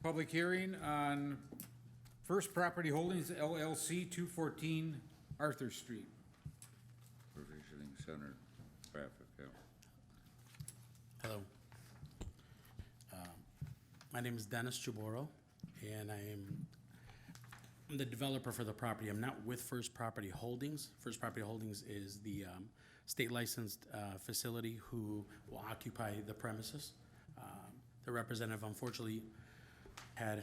Public hearing on First Property Holdings LLC, 214 Arthur Street. Provisioning center traffic, yeah. Hello. My name is Dennis Chuboro, and I'm the developer for the property. I'm not with First Property Holdings. First Property Holdings is the state licensed facility who will occupy the premises. The representative unfortunately had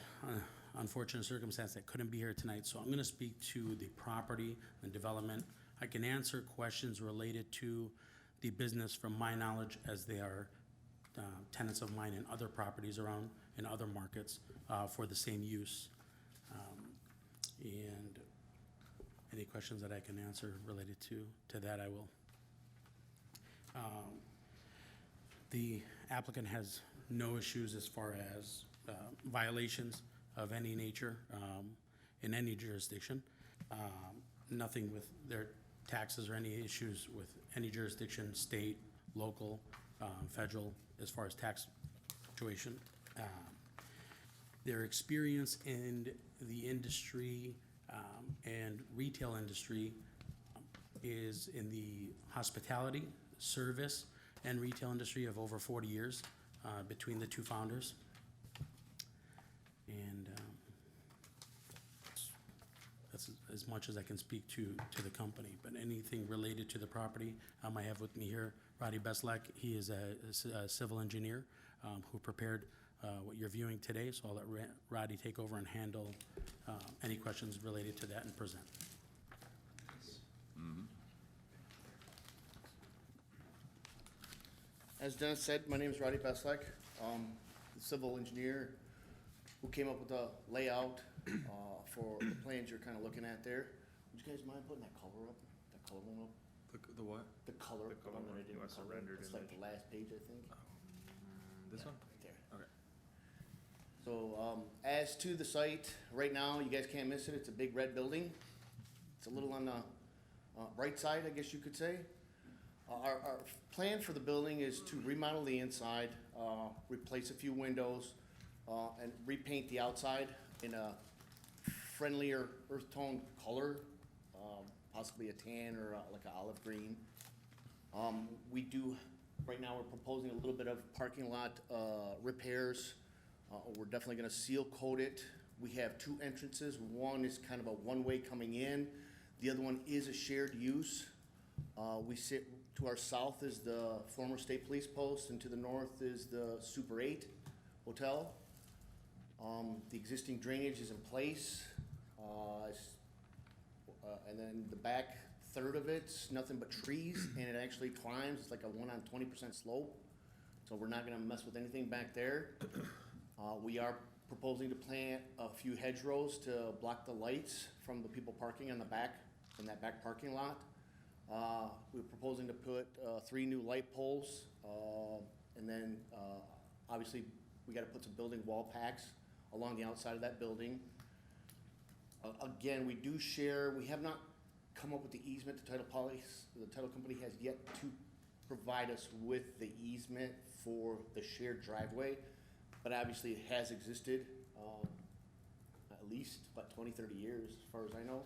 unfortunate circumstance that couldn't be here tonight, so I'm going to speak to the property and development. I can answer questions related to the business from my knowledge, as they are tenants of mine in other properties around in other markets for the same use. And any questions that I can answer related to that, I will. The applicant has no issues as far as violations of any nature in any jurisdiction. Nothing with their taxes or any issues with any jurisdiction, state, local, federal, as far as tax situation. Their experience in the industry and retail industry is in the hospitality, service, and retail industry of over 40 years between the two founders. And that's as much as I can speak to the company. But anything related to the property, I have with me here Roddy Beslak. He is a civil engineer who prepared what you're viewing today. So I'll let Roddy take over and handle any questions related to that and present. As Dennis said, my name is Roddy Beslak, the civil engineer who came up with the layout for the plans you're kind of looking at there. Would you guys mind putting that color up, that color one up? The what? The color, the one that I didn't You want some color. rendered It's like image? the last page, I think. This one? Right there. Okay. So, as to the site, right now, you guys can't miss it, it's a big red building. It's a little on the bright side, I guess you could say. Our plan for the building is to remodel the inside, replace a few windows, and repaint the outside in a friendlier earth tone color, possibly a tan or like an olive green. We do, right now, we're proposing a little bit of parking lot repairs. We're definitely gonna seal coat it. We have two entrances. One is kind of a one-way coming in. The other one is a shared use. We sit, to our south is the former state police post, and to the north is the Super 8 hotel. The existing drainage is in place. And then the back third of it's nothing but trees, and it actually climbs. It's like a 1 on 20% slope. So we're not gonna mess with anything back there. We are proposing to plant a few hedgerows to block the lights from the people parking on the back, in that back parking lot. We're proposing to put 3 new light poles, and then obviously we gotta put some building wall packs along the outside of that building. Again, we do share, we have not come up with the easement. The title company has yet to provide us with the easement for the shared driveway, but obviously it has existed at least about 20, 30 years, as far as I know.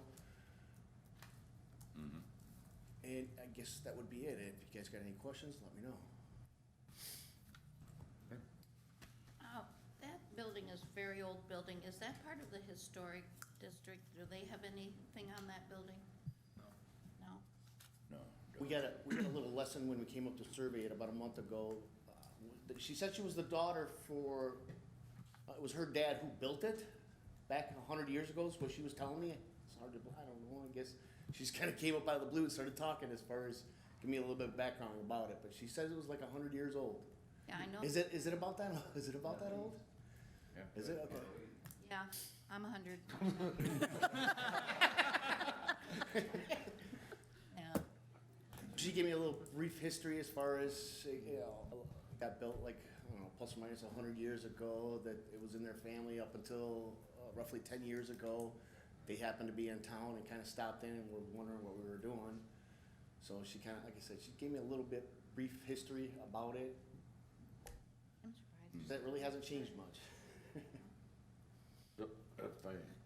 And I guess that would be it. If you guys got any questions, let me know. That building is a very old building. Is that part of the historic district? Do they have anything on that building? No. No. We got a little lesson when we came up to survey it about a month ago. She said she was the daughter for, it was her dad who built it back 100 years ago, is what she was telling me. It's hard to, I don't know, I guess she just kind of came up out of the blue and started talking as far as, give me a little bit of background about it, but she says it was like 100 years old. Yeah, I know. Is it about that, is it about that old? Yeah. Is it? Okay. Yeah, I'm 100. Yeah. She gave me a little brief history as far as, you know, got built like, I don't know, plus or minus 100 years ago, that it was in their family up until roughly 10 years ago. They happened to be in town and kind of stopped in and were wondering what we were doing. So she kind of, like I said, she gave me a little bit brief history about it. I'm surprised. That really hasn't changed much.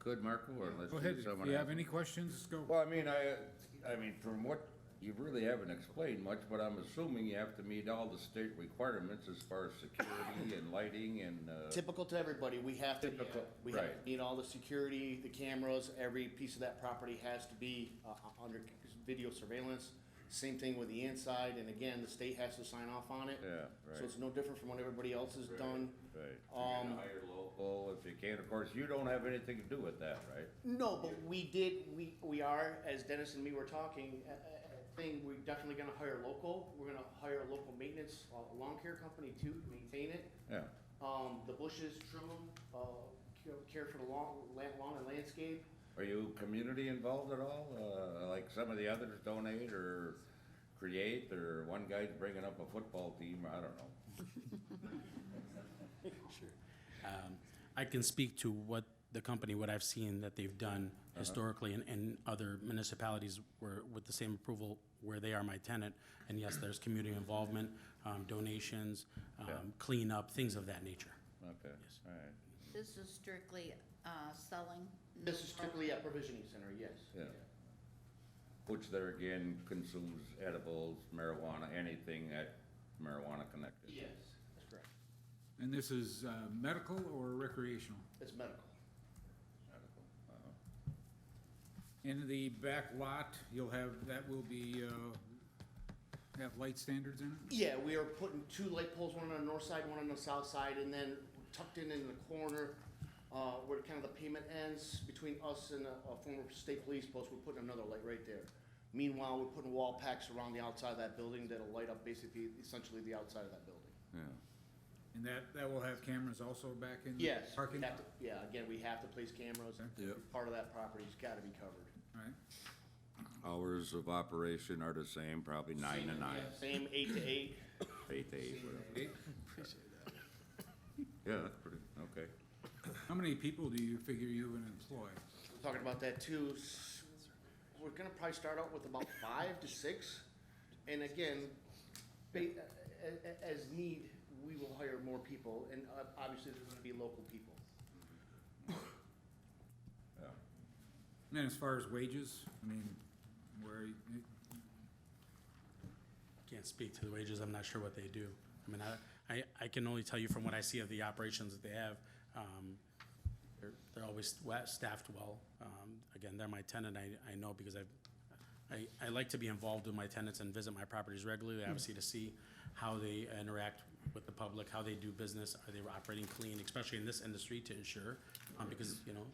could, Marco, or unless Go ahead, if someone you has have them. any questions, go. Well, I mean, from what, you really haven't explained much, but I'm assuming you have to meet all the state requirements as far as security and lighting and, Typical to everybody, we have to, Typical, we have right. to meet all the security, the cameras, every piece of that property has to be, under video surveillance. Same thing with the inside, and again, the state has to sign off on it. yeah, So right, it's no different from what everybody else has done. right. You're gonna hire local if you can. Of course, you don't have anything to do with that, right? No, but we are, as Dennis and me were talking, we're definitely gonna hire local. We're gonna hire a local maintenance, lawn care company too, to maintain it. Yeah, The bushes, trim them, care for the lawn and landscape. are you community involved at all? Like some of the others donate or create, or one guy's bringing up a football team, I don't know. Sure. I can speak to what the company, what I've seen that they've done historically in other municipalities where, with the same approval, where they are my tenant. And yes, there's community involvement, donations, cleanup, things of that nature. Okay, Yes. all right, This is strictly selling? This is strictly a provisioning center, yes. yeah. Which there again consumes edibles, marijuana, anything that marijuana connected. Yes, that's correct. And this is medical or recreational? It's medical. Medical, uh-huh. In the back lot, you'll have, that will be, have light standards in it? Yeah, we are putting 2 light poles, one on the north side, one on the south side, and then tucked in the corner, where kind of the pavement ends between us and a former state police post, we're putting another light right there. Meanwhile, we're putting wall packs around the outside of that building that'll light up basically, essentially the outside of that building. Yeah, And that will have cameras also back in the Yes, parking? we have to, yeah, again, we have to place cameras. Okay. Yep. Part of that property's gotta be covered. All right. hours of operation are the same, probably 9 to 9, Same 8 to 8. 8 to 8, whatever. Okay. Yeah, that's pretty, okay. How many people do you figure you would employ? Talking about that too, we're gonna probably start out with about 5 to 6. And again, as need, we will hire more people, and obviously there's gonna be local people. Yeah. And as far as wages, I mean, Can't speak to the wages, I'm not sure what they do. I mean, I can only tell you from what I see of the operations that they have. They're always staffed well. Again, they're my tenant, I know because I like to be involved with my tenants and visit my properties regularly, obviously to see how they interact with the public, how they do business, are they operating clean, especially in this industry to ensure, because, you know,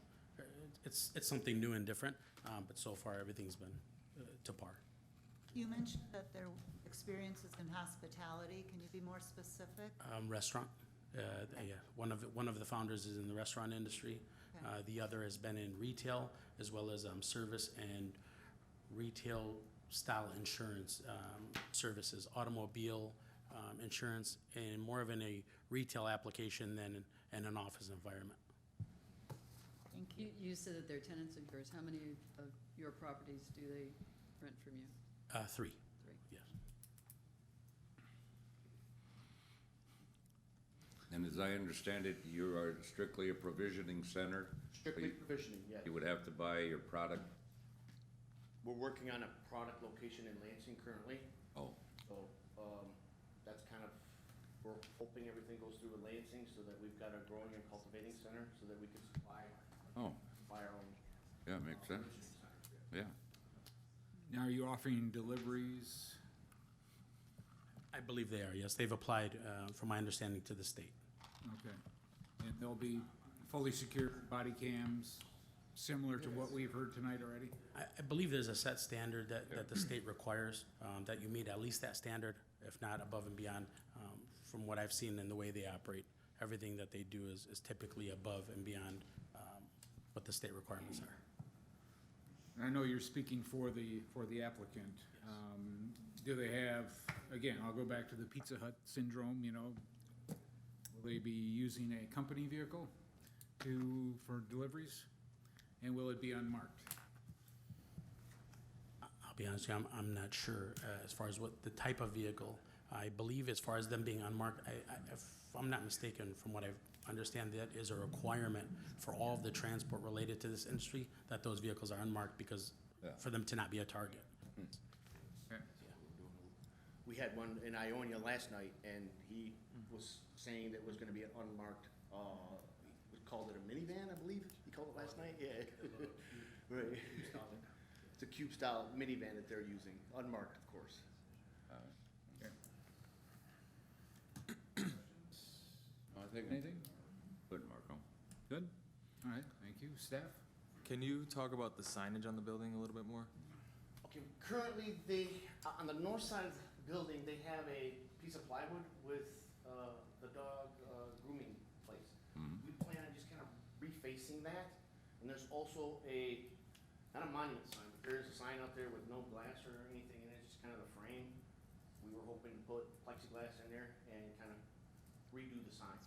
it's something new and different, but so far everything's been to par. You mentioned that their experience is in hospitality. Can you be more specific? Restaurant, yeah, one of the founders is in the restaurant industry. Okay. The other has been in retail as well as service and retail style insurance services, automobile insurance, and more of in a retail application than in an office environment. Thank you. You said that they're tenants of yours. How many of your properties do they rent from you? 3, 3. yes. And as I understand it, you are strictly a provisioning center? Strictly provisioning, yes. You would have to buy your product, We're working on a product location in Lansing currently, oh, so, that's kind of, we're hoping everything goes through in Lansing so that we've got a growing and cultivating center so that we can supply oh, our own. yeah, makes sense, yeah. now are you offering deliveries? I believe they are, yes. They've applied, from my understanding, to the state. Okay. And they'll be fully secured body cams, similar to what we've heard tonight already? I believe there's a set standard that the state requires, that you meet at least that standard, if not above and beyond. From what I've seen in the way they operate, everything that they do is typically above and beyond what the state requirements are. I know you're speaking for the applicant. Do they have, again, I'll go back to the Pizza Hut syndrome, you know, will they be using a company vehicle for deliveries? And will it be unmarked? I'll be honest with you, I'm not sure as far as what the type of vehicle. I believe as far as them being unmarked, if I'm not mistaken, from what I've understand that is a requirement for all of the transport related to this industry, that those vehicles are unmarked because, Yeah. for them to not be a target. Okay. We had one in Ionia last night, and he was saying that it was gonna be an unmarked, we called it a minivan, I believe, he called it last night, yeah. Right. It's a cube style minivan that they're using, unmarked, of course. I think, Anything? good, Marco. Good? All right, thank you. Staff? Can you talk about the signage on the building a little bit more? Okay, currently, they, on the north side of the building, they have a piece of plywood with, the dog, grooming place. We plan on just kind of refacing that, and there's also a, not a monument sign, but there is a sign out there with no glass or anything in it, it's just kind of the frame. We were hoping to put plexiglass in there and kind of redo the sign.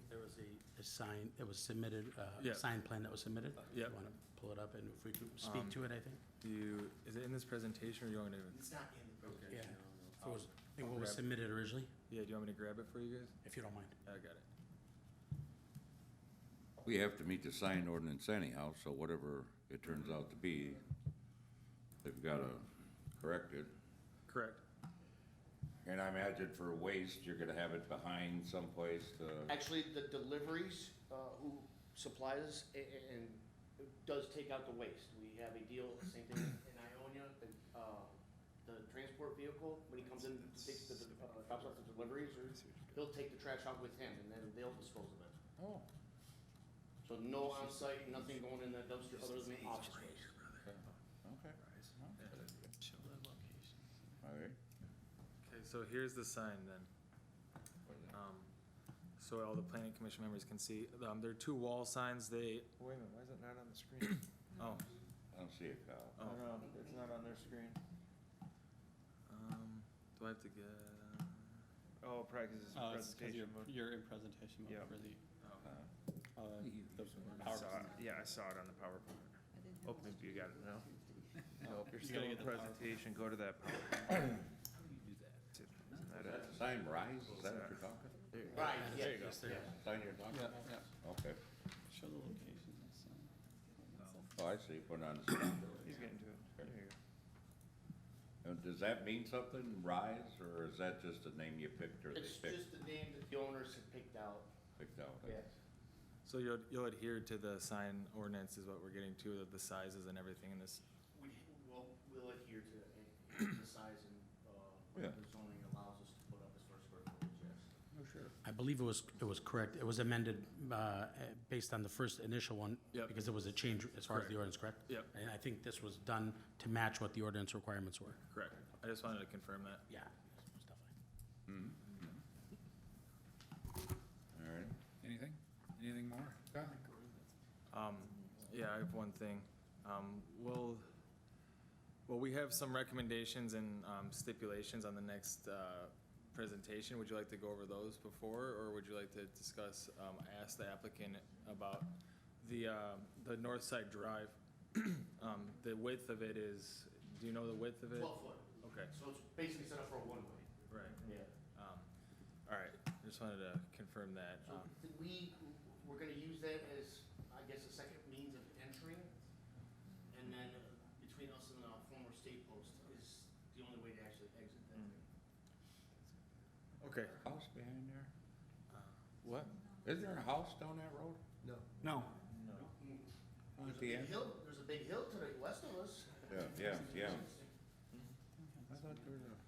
There was a sign that was submitted, Yeah. a sign plan that was submitted. Yep. You want to pull it up, and if we could speak to it, I think? Is it in this presentation, or you want me to? It's not in the presentation, Yeah. no, no. It was, I think what was submitted originally, Yeah, do you want me to grab it for you guys? if you don't mind. I got it. We have to meet the sign ordinance anyhow, so whatever it turns out to be, they've gotta correct it. Correct. And I imagine for waste, you're gonna have it behind someplace to, Actually, the deliveries, who supplies and does take out the waste. We have a deal, same thing in Ionia, the transport vehicle, when he comes in, takes the, drops off the deliveries, or he'll take the trash out with him, and then they'll dispose of it. oh, So no on-site, nothing going in that dumpster other than office space. okay. All right. Okay, so here's the sign then. So all the planning commission members can see, there are two wall signs, wait a minute, why is it not on the screen? Oh, I don't see it, Kyle. no, it's not on their screen. Do I have to get? Oh, probably because it's a presentation mode. You're in presentation mode Yeah. for the, the I saw it. Yeah, I saw it on the PowerPoint. Oh, maybe you got it now. Nope, you're You still gotta in get the presentation, go to that PowerPoint. Isn't that it? Sign rise, is that what you're talking? Right, yeah, There you go. yeah. Sign you're talking? yeah, Okay. show the locations and stuff. Oh, I see, put it on the sign. He's getting to it. There you go. Does that mean something, rise, or is that just a name you picked or they It's picked, just the name that the owners have picked out. picked out? Yes. So you'll adhere to the sign ordinance is what we're getting to, the sizes and everything in this. We'll adhere to the size and, Yeah. the zoning allows us to put up as far as square footage, yes. Oh, sure. I believe it was correct. It was amended based on the first initial one. Yep. Because it was a change as far as the Correct. ordinance, correct? Yep. And I think this was done to match what the ordinance requirements were. Correct. I just wanted to confirm that. Yeah. All right. Anything? Anything more? Kyle? Yeah, I have one thing. We have some recommendations and stipulations on the next presentation. Would you like to go over those before, or would you like to discuss, ask the applicant about the north side drive? The width of it is, do you know the width of it? 12 foot, Okay, so it's basically set up for a one-way. right. Yeah. All right, just wanted to confirm that. So we're gonna use that as, I guess, a second means of entering, and then between us and the former state post is the only way to actually exit that thing. Okay. House behind there? What? Isn't there a house down that road? No. There's a the big end? hill, there's a big hill to the west of us. Yeah. I thought there was a.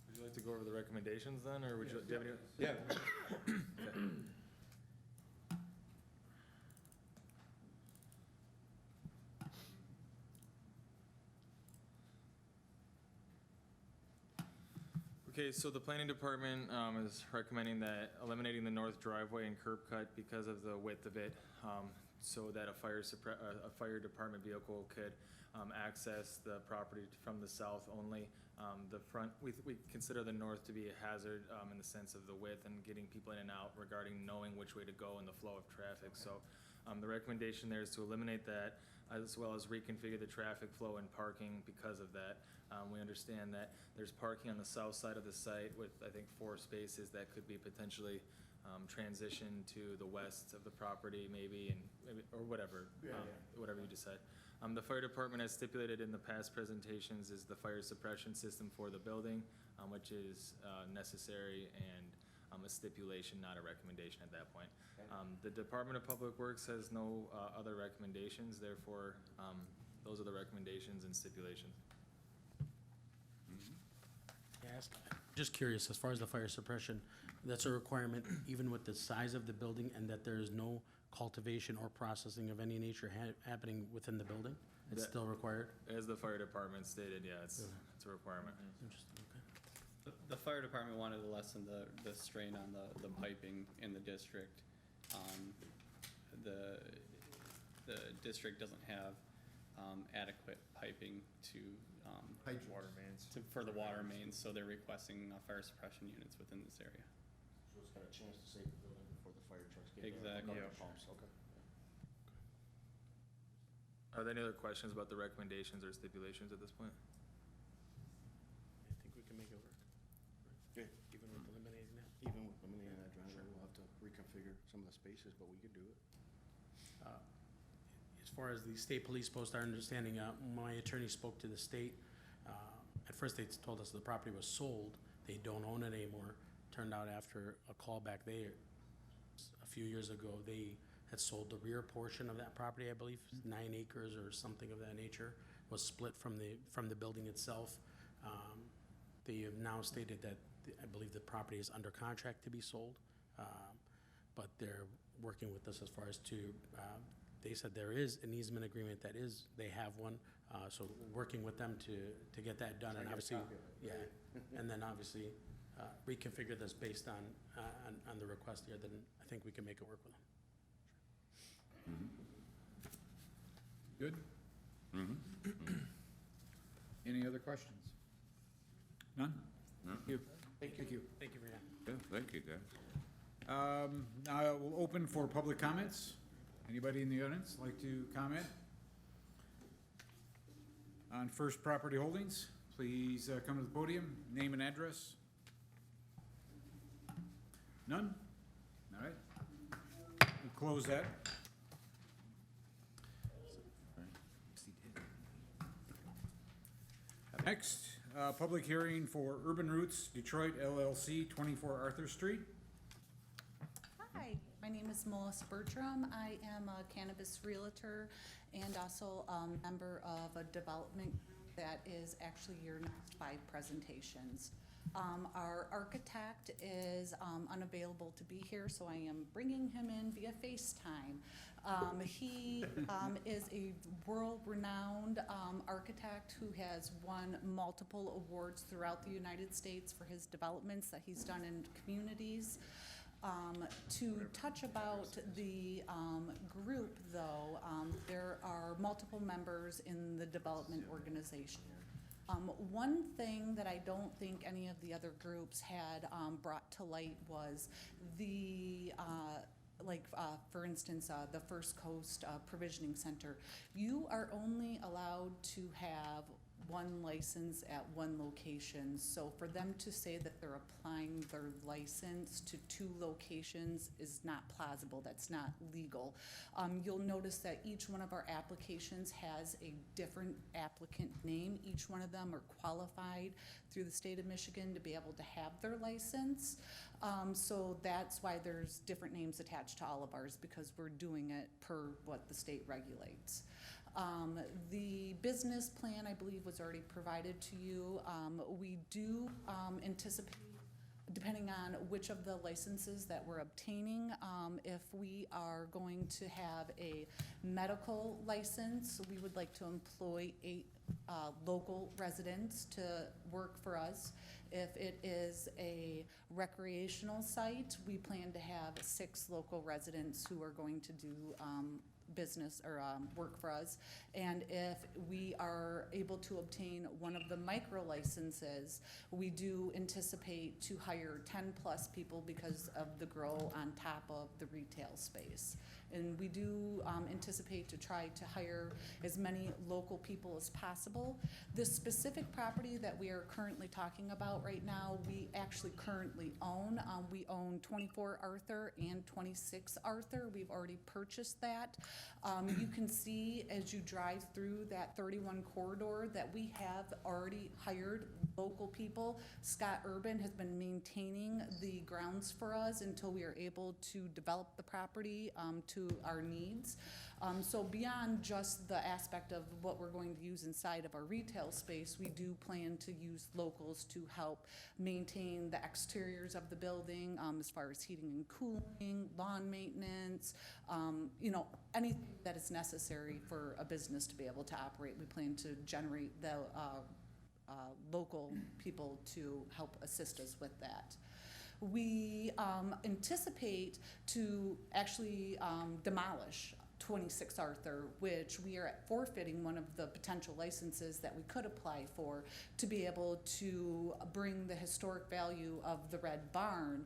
Would you like to go over the recommendations then, or would you, do you have any? Yeah. Okay, so the planning department is recommending that eliminating the north driveway and curb cut because of the width of it, so that a fire department vehicle could access the property from the south only. The front, we consider the north to be a hazard in the sense of the width and getting people in and out regarding knowing which way to go and the flow of traffic. So The recommendation there is to eliminate that, as well as reconfigure the traffic flow and parking because of that. We understand that there's parking on the south side of the site with, I think, 4 spaces that could be potentially transitioned to the west of the property maybe, and maybe, or whatever, whatever you decide. The fire department, as stipulated in the past presentations, is the fire suppression system for the building, which is necessary and a stipulation, not a recommendation at that point. The Department of Public Works has no other recommendations, therefore, those are the recommendations and stipulations. Yes, just curious, as far as the fire suppression, that's a requirement even with the size of the building and that there is no cultivation or processing of any nature happening within the building? It's That- still required? As the fire department stated, yeah, it's a requirement. Interesting, okay. The fire department wanted to lessen the strain on the piping in the district. The district doesn't have, adequate piping to, Water mains. for the water mains, so they're requesting, fire suppression units within this area. So it's got a chance to save the building before the fire trucks get there. Exactly. Yeah. Pumps, okay. Are there any other questions about the recommendations or stipulations at this point? I think we can make it work. Yeah. Even with eliminating that. Even with eliminating that driveway, we'll have to reconfigure some of the spaces, but we could do it. As far as the state police post, our understanding, my attorney spoke to the state. At first, they told us the property was sold. They don't own it anymore. Turned out after a call back there, a few years ago, they had sold the rear portion of that property, I believe, 9 acres or something of that nature, was split from the building itself. They have now stated that, I believe the property is under contract to be sold, but they're working with us as far as to, they said there is an easement agreement that is, they have one, so working with them to get that done, and obviously, yeah, and then obviously, reconfigure this based on the request here, then I think we can make it work with them. Good? Any other questions? None? No. Thank you. Thank you. Thank you for your time. Yeah, thank you, guys. Now we'll open for public comments. Anybody in the audience like to comment? On First Property Holdings, please come to the podium, name and address. None? All right. We'll close that. Next, public hearing for Urban Roots Detroit LLC, 24 Arthur Street. Hi, my name is Melissa Bertram. I am a cannabis realtor and also a member of a development that is actually your next 5 presentations. Our architect is unavailable to be here, so I am bringing him in via FaceTime. He is a world-renowned architect who has won multiple awards throughout the United States for his developments that he's done in communities. To touch about the group, though, there are multiple members in the development organization. One thing that I don't think any of the other groups had brought to light was the for instance, the First Coast Provisioning Center. You are only allowed to have 1 license at 1 location. So for them to say that they're applying their license to 2 locations is not plausible. That's not legal. You'll notice that each one of our applications has a different applicant name. Each one of them are qualified through the state of Michigan to be able to have their license. So that's why there's different names attached to all of ours, because we're doing it per what the state regulates. The business plan, I believe, was already provided to you. We do anticipate, depending on which of the licenses that we're obtaining, if we are going to have a medical license, we would like to employ 8 local residents to work for us. If it is a recreational site, we plan to have 6 local residents who are going to do business or work for us. And if we are able to obtain one of the micro licenses, we do anticipate to hire 10-plus people because of the grow on top of the retail space. And we do anticipate to try to hire as many local people as possible. This specific property that we are currently talking about right now, we actually currently own. We own 24 Arthur and 26 Arthur. We've already purchased that. You can see as you drive through that 31 corridor that we have already hired local people. Scott Urban has been maintaining the grounds for us until we are able to develop the property to our needs. So beyond just the aspect of what we're going to use inside of our retail space, we do plan to use locals to help maintain the exteriors of the building, as far as heating and cooling, lawn maintenance, you know, anything that is necessary for a business to be able to operate. We plan to generate the local people to help assist us with that. We anticipate to actually demolish 26 Arthur, which we are forfeiting one of the potential licenses that we could apply for to be able to bring the historic value of the Red Barn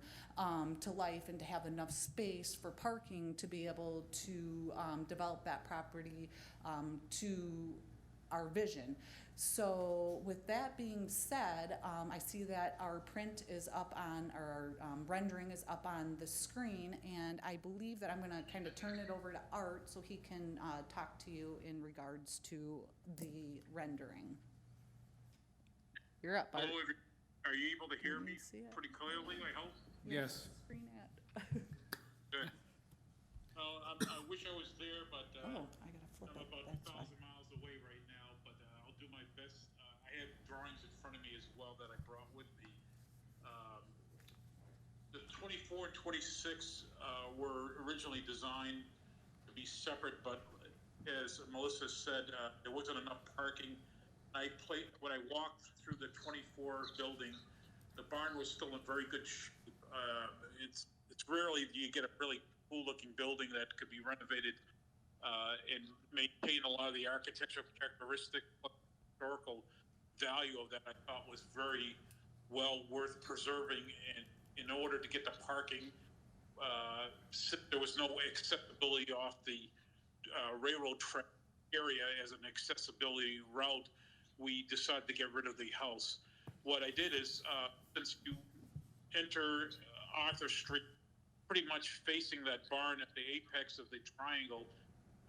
to life and to have enough space for parking to be able to develop that property to our vision. So with that being said, I see that our print is up on, or our rendering is up on the screen, and I believe that I'm gonna kind of turn it over to Art so he can talk to you in regards to the rendering. You're up, Art. Hello, are you able to hear Can me you see it? pretty clearly, I hope? Yes. Screen ad. Good. Well, I wish I was there, but Oh, I gotta flip I'm it, about that's why. 2,000 miles away right now, but I'll do my best. I have drawings in front of me as well that I brought with me. The 24 and 26 were originally designed to be separate, but as Melissa said, there wasn't enough parking. When I walked through the 24 building, the barn was still in very good shape. It's rarely you get a really cool-looking building that could be renovated and maintain a lot of the architectural characteristic, historical value of that. I thought was very well worth preserving, and in order to get the parking, there was no accessibility off the railroad track area as an accessibility route. We decided to get rid of the house. What I did is, since you enter Arthur Street, pretty much facing that barn at the apex of the triangle,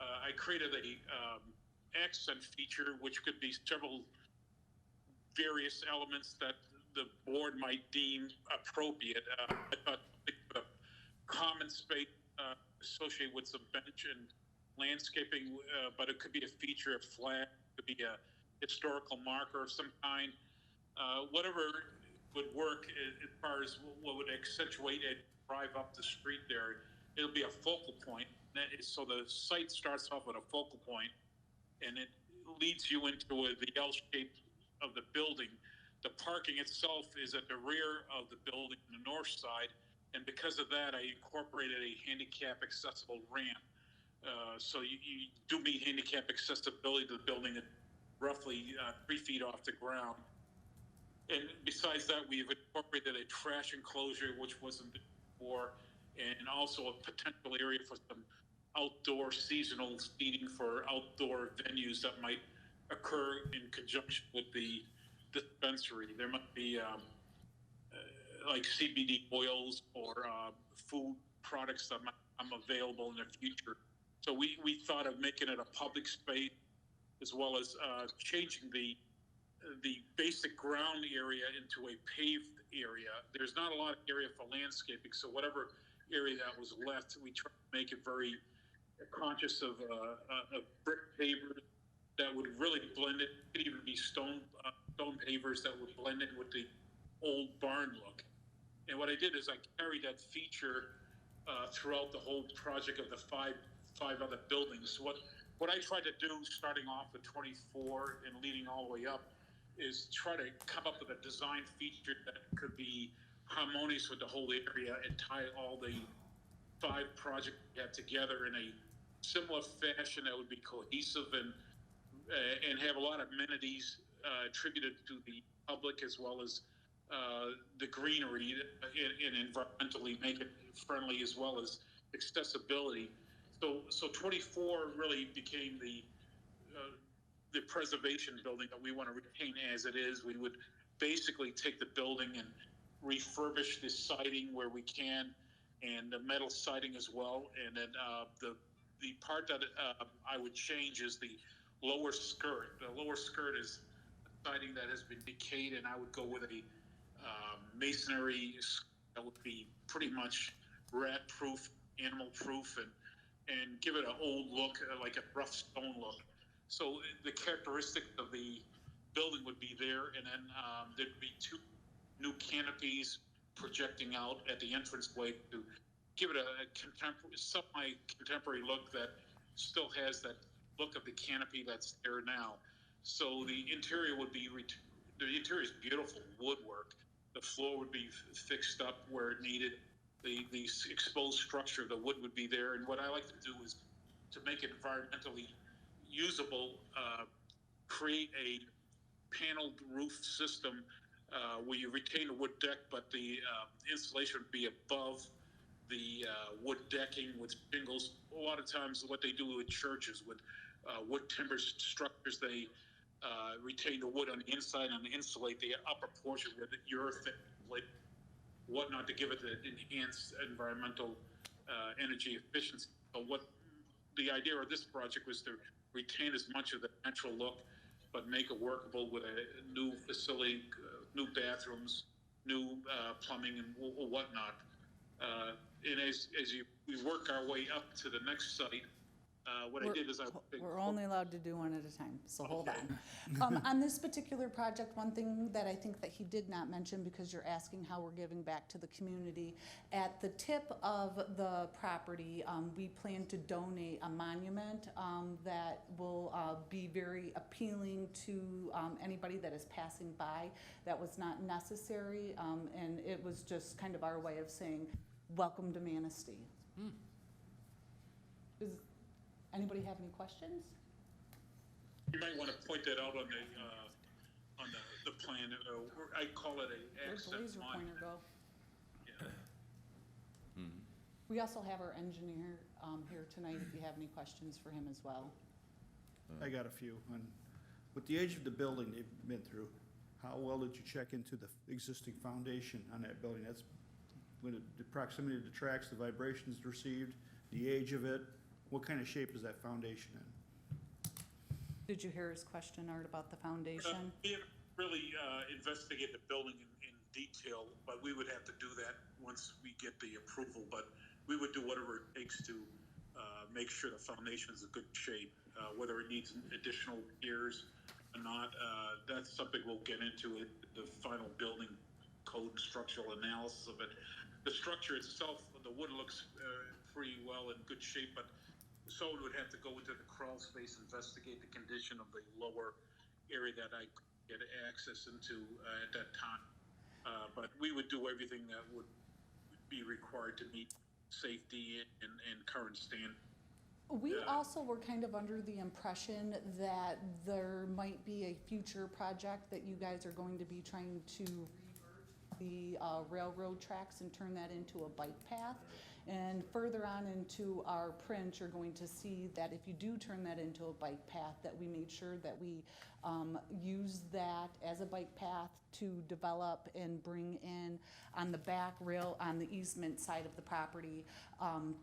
I created a accent feature, which could be several various elements that the board might deem appropriate. I thought a common space associated with some bench and landscaping, but it could be a feature, a flag, it could be a historical marker of some kind. Whatever would work as far as what would accentuate and drive up the street there. It'll be a focal point. So the site starts off with a focal point, and it leads you into the L shape of the building. The parking itself is at the rear of the building, the north side, and because of that, I incorporated a handicap accessible ramp. So you do meet handicap accessibility to the building at roughly 3 feet off the ground. And besides that, we've incorporated a trash enclosure, which wasn't before, and also a potential area for some outdoor seasonal seating for outdoor venues that might occur in conjunction with the dispensary. There might be like CBD oils or food products that might become available in the future. So we thought of making it a public space, as well as changing the basic ground area into a paved area. There's not a lot of area for landscaping, so whatever area that was left, we tried to make it very conscious of brick pavers that would really blend it. It could even be stone pavers that would blend in with the old barn look. And what I did is I carried that feature throughout the whole project of the five other buildings. What I tried to do, starting off with 24 and leading all the way up, is try to come up with a design feature that could be harmonious with the whole area and tie all the 5 projects we had together in a similar fashion that would be cohesive and have a lot of amenities attributed to the public as well as the greenery and environmentally make it friendly as well as accessibility. So 24 really became the preservation building that we want to retain as it is. We would basically take the building and refurbish the siding where we can, and the metal siding as well. And then the part that I would change is the lower skirt. The lower skirt is siding that has been decayed, and I would go with a masonry that would be pretty much rat-proof, animal-proof, and give it an old look, like a rough stone look. So the characteristic of the building would be there, and then there'd be two new canopies projecting out at the entranceway to give it a contemporary, semi-contemporary look that still has that look of the canopy that's there now. So the interior would be, the interior is beautiful woodwork. The floor would be fixed up where it needed. The exposed structure of the wood would be there. And what I like to do is to make it environmentally usable, create a paneled roof system where you retain the wood deck, but the insulation would be above the wood decking with shingles. A lot of times what they do with churches with wood timber structures, they retain the wood on the inside and insulate the upper portion with urethane, whatnot, to give it the enhanced environmental energy efficiency. So what the idea of this project was to retain as much of the natural look, but make it workable with a new facility, new bathrooms, new plumbing and whatnot. And as we work our way up to the next site, what I did is We're only allowed to do one at a time, so hold on. On this particular project, one thing that I think that he did not mention, because you're asking how we're giving back to the community, at the tip of the property, we plan to donate a monument that will be very appealing to anybody that is passing by. That was not necessary, and it was just kind of our way of saying, welcome to Manistee. Does anybody have any questions? You might want to point that out on the plan. I call it a Where's the accent laser monument. pointer go? Yeah. We also have our engineer here tonight, if you have any questions for him as well. I got a few. With the age of the building they've been through, how well did you check into the existing foundation on that building? That's when the proximity of the tracks, the vibrations received, the age of it, what kind of shape is that foundation in? Did you hear his question, Art, about the foundation? We haven't really investigated the building in detail, but we would have to do that once we get the approval. But we would do whatever it takes to make sure the foundation is in good shape, whether it needs additional piers or not. That's something we'll get into the final building code structural analysis of it. The structure itself, the wood looks pretty well in good shape, but someone would have to go into the crawl space, investigate the condition of the lower area that I could get access into at that time. But we would do everything that would be required to meet safety and current standards. We also were kind of under the impression that there might be a future project that you guys are going to be trying to the railroad tracks and turn that into a bike path. And further on into our print, you're going to see that if you do turn that into a bike path, that we made sure that we use that as a bike path to develop and bring in on the back rail, on the easement side of the property,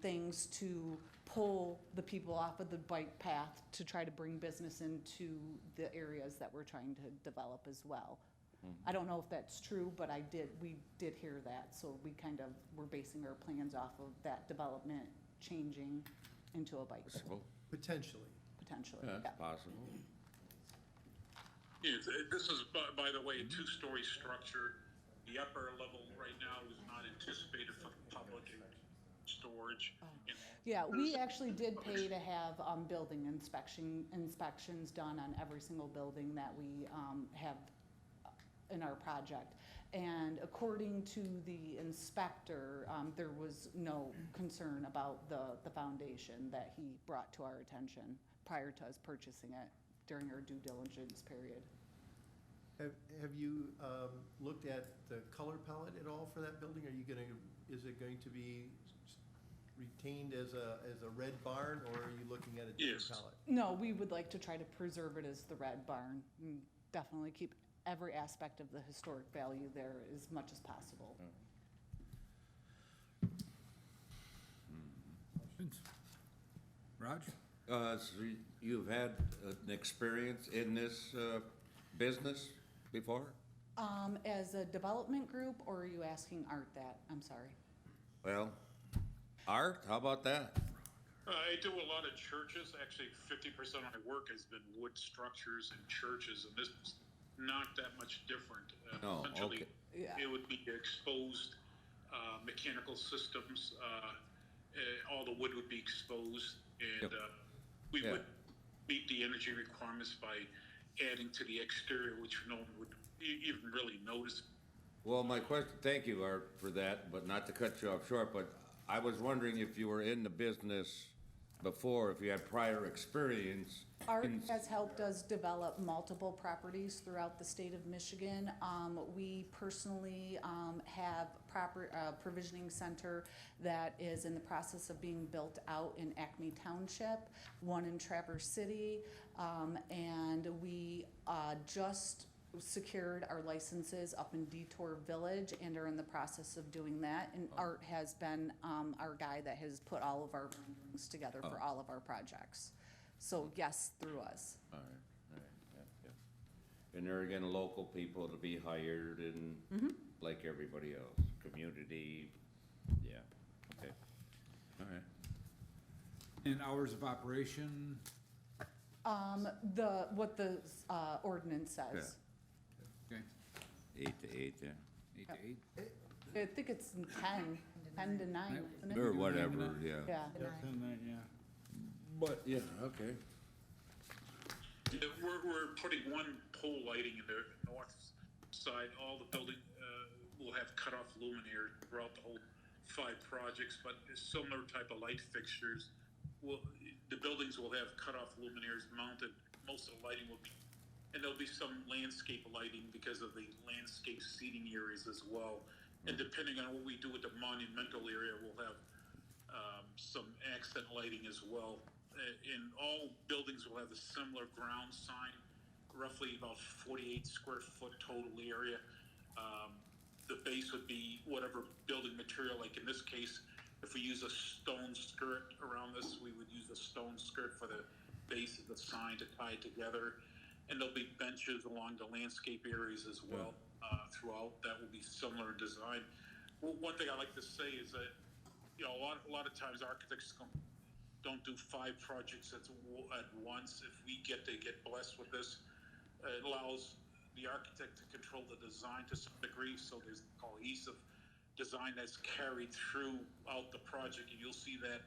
things to pull the people off of the bike path to try to bring business into the areas that we're trying to develop as well. I don't know if that's true, but we did hear that, so we kind of were basing our plans off of that development changing into a bike path. Potentially. Potentially, Yeah, yeah. it's possible. Yeah, this is, by the way, a two-story structure. The upper level right now is not anticipated for public storage. Yeah, we actually did pay to have building inspections done on every single building that we have in our project. And according to the inspector, there was no concern about the foundation that he brought to our attention prior to us purchasing it during our due diligence period. Have you looked at the color palette at all for that building? Are you gonna, is it going to be retained as a red barn, or are you looking at a different Yes. palette? No, we would like to try to preserve it as the red barn, and definitely keep every aspect of the historic value there as much as possible. Questions? Raj? So you've had an experience in this business before? As a development group, or are you asking Art that? I'm sorry. Well, Art, how about that? I do a lot of churches. Actually, 50% of my work has been wood structures and churches, and this is not that much different. Oh, Essentially, okay. Yeah. it would be exposed mechanical systems. All the wood would be exposed, and Yep. we Yeah. would meet the energy requirements by adding to the exterior, which no one would even really notice. Well, my question, thank you, Art, for that, but not to cut you off short, but I was wondering if you were in the business before, if you had prior experience. Art has helped us develop multiple properties throughout the state of Michigan. We personally have provisioning center that is in the process of being built out in Acme Township, one in Traverse City, and we just secured our licenses up in Detour Village and are in the process of doing that. And Art has been our guy that has put all of our renderings together for all of our projects. So yes, through us. All right, yeah. And there again, local people to be hired and like everybody else, community, yeah, okay, all right. And hours of operation? What the ordinance says. Okay, 8 to 8, yeah. 8 to 8? I think it's 10 to 9, isn't it? Or whatever, yeah. Yeah. Yeah. But, yeah, okay. We're putting one pole lighting in the north side. All the building will have cutoff luminaires throughout the whole 5 projects, but a similar type of light fixtures. The buildings will have cutoff luminaires mounted. Most of the lighting will be, and there'll be some landscape lighting because of the landscape seating areas as well. And depending on what we do with the monumental area, we'll have some accent lighting as well. In all buildings will have a similar ground sign, roughly about 48 square foot total area. The base would be whatever building material, like in this case, if we use a stone skirt around this, we would use a stone skirt for the base of the sign to tie it together. And there'll be benches along the landscape areas as well throughout. That will be similar in design. Well, one thing I like to say is that, you know, a lot of times architects don't do 5 projects at once. If we get blessed with this, it allows the architect to control the design to some degree, so there's cohesive design that's carried throughout the project, and you'll see that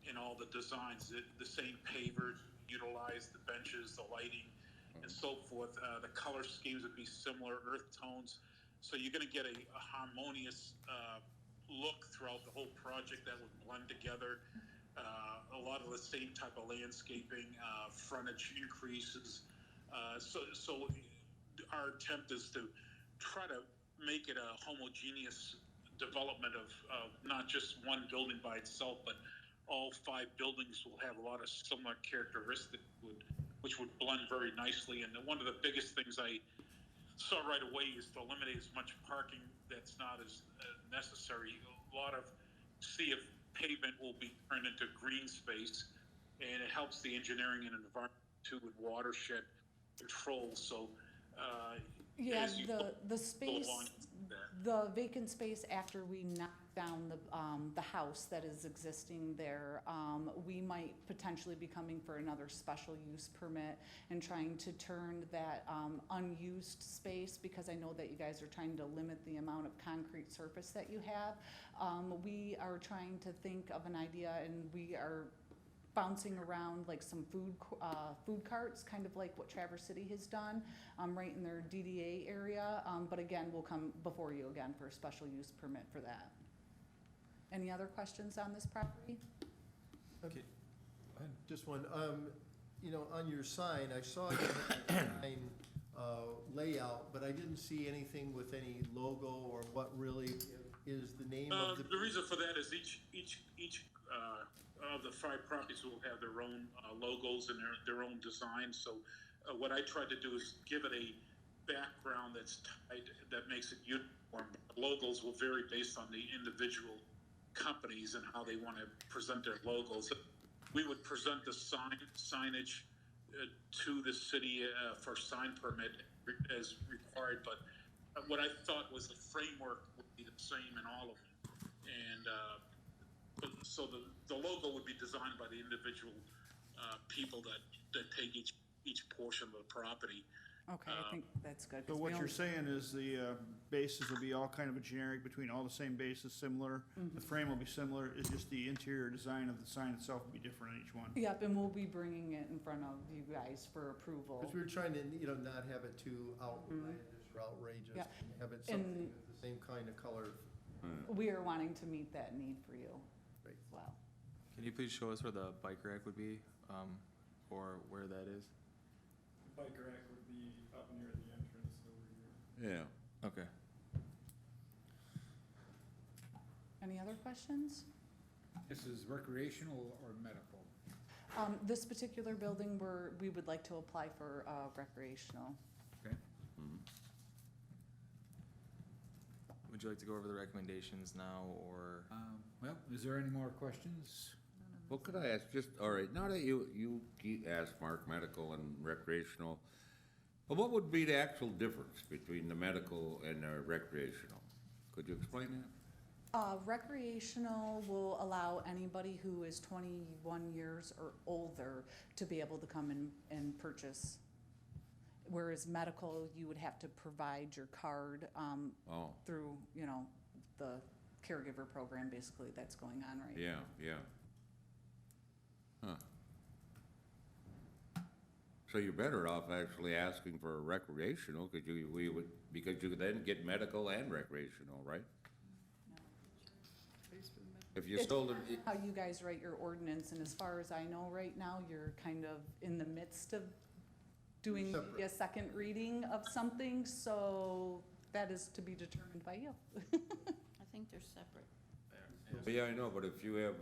in all the designs. The same pavers utilize, the benches, the lighting, and so forth. The color schemes would be similar, earth tones, so you're going to get a harmonious look throughout the whole project that would blend together. A lot of the same type of landscaping, frontage increases. So our attempt is to try to make it a homogeneous development of not just one building by itself, but all 5 buildings will have a lot of similar characteristics, which would blend very nicely. And one of the biggest things I saw right away is to eliminate as much parking that's not as necessary. A lot of sea of pavement will be turned into green space, and it helps the engineering and environment too with watershed control. So Yeah, as you the space, along the vacant space after we knock down the house that is existing there, we might potentially be coming for another special use permit and trying to turn that unused space, because I know that you guys are trying to limit the amount of concrete surface that you have. We are trying to think of an idea, and we are bouncing around like some food carts, kind of like what Traverse City has done, right in their DDA area. But again, we'll come before you again for a special use permit for that. Any other questions on this property? Okay. Just one, you know, on your sign, I saw you had a sign layout, but I didn't see anything with any logo or what really is the name of the. The reason for that is each of the 5 properties will have their own logos and their own designs. So what I tried to do is give it a background that's tied, that makes it uniform. Logos will vary based on the individual companies and how they want to present their logos. We would present the signage to the city for sign permit as required, but what I thought was the framework would be the same in all of them. And so the logo would be designed by the individual people that take each portion of the property. Okay, I think that's good. So 'cause we what you're only- saying is the bases will be all kind of a generic between all the same bases, similar. The frame will be similar, it's just the interior design of the sign itself will be different on each one. Yep, and we'll be bringing it in front of you guys for approval. Because we were trying to, you know, not have it too outlandish or outrageous, Yeah. and have it And- something of the same kind of color. We are wanting to meet that need for you Right. as well. Can you please show us where the bike rack would be, or where that is? Bike rack would be up near the entrance over here. Yeah. Okay. Any other questions? This is recreational or medical? This particular building, we would like to apply for recreational. Okay. Would you like to go over the recommendations now, or? Well, is there any more questions? Well, could I ask, just, all right, now that you asked Mark, medical and recreational, but what would be the actual difference between the medical and the recreational? Could you explain that? Recreational will allow anybody who is 21 years or older to be able to come and purchase. Whereas medical, you would have to provide your card Oh, through, you know, the caregiver program basically that's going on right now. yeah. Huh. So you're better off actually asking for a recreational, because you could then get medical and recreational, right? If you It's sold it, how you guys write your ordinance, and as far as I know right now, you're kind of in the midst of doing Separate. a second reading of something, so that is to be determined by you. I think they're separate. yeah, I know, but if you have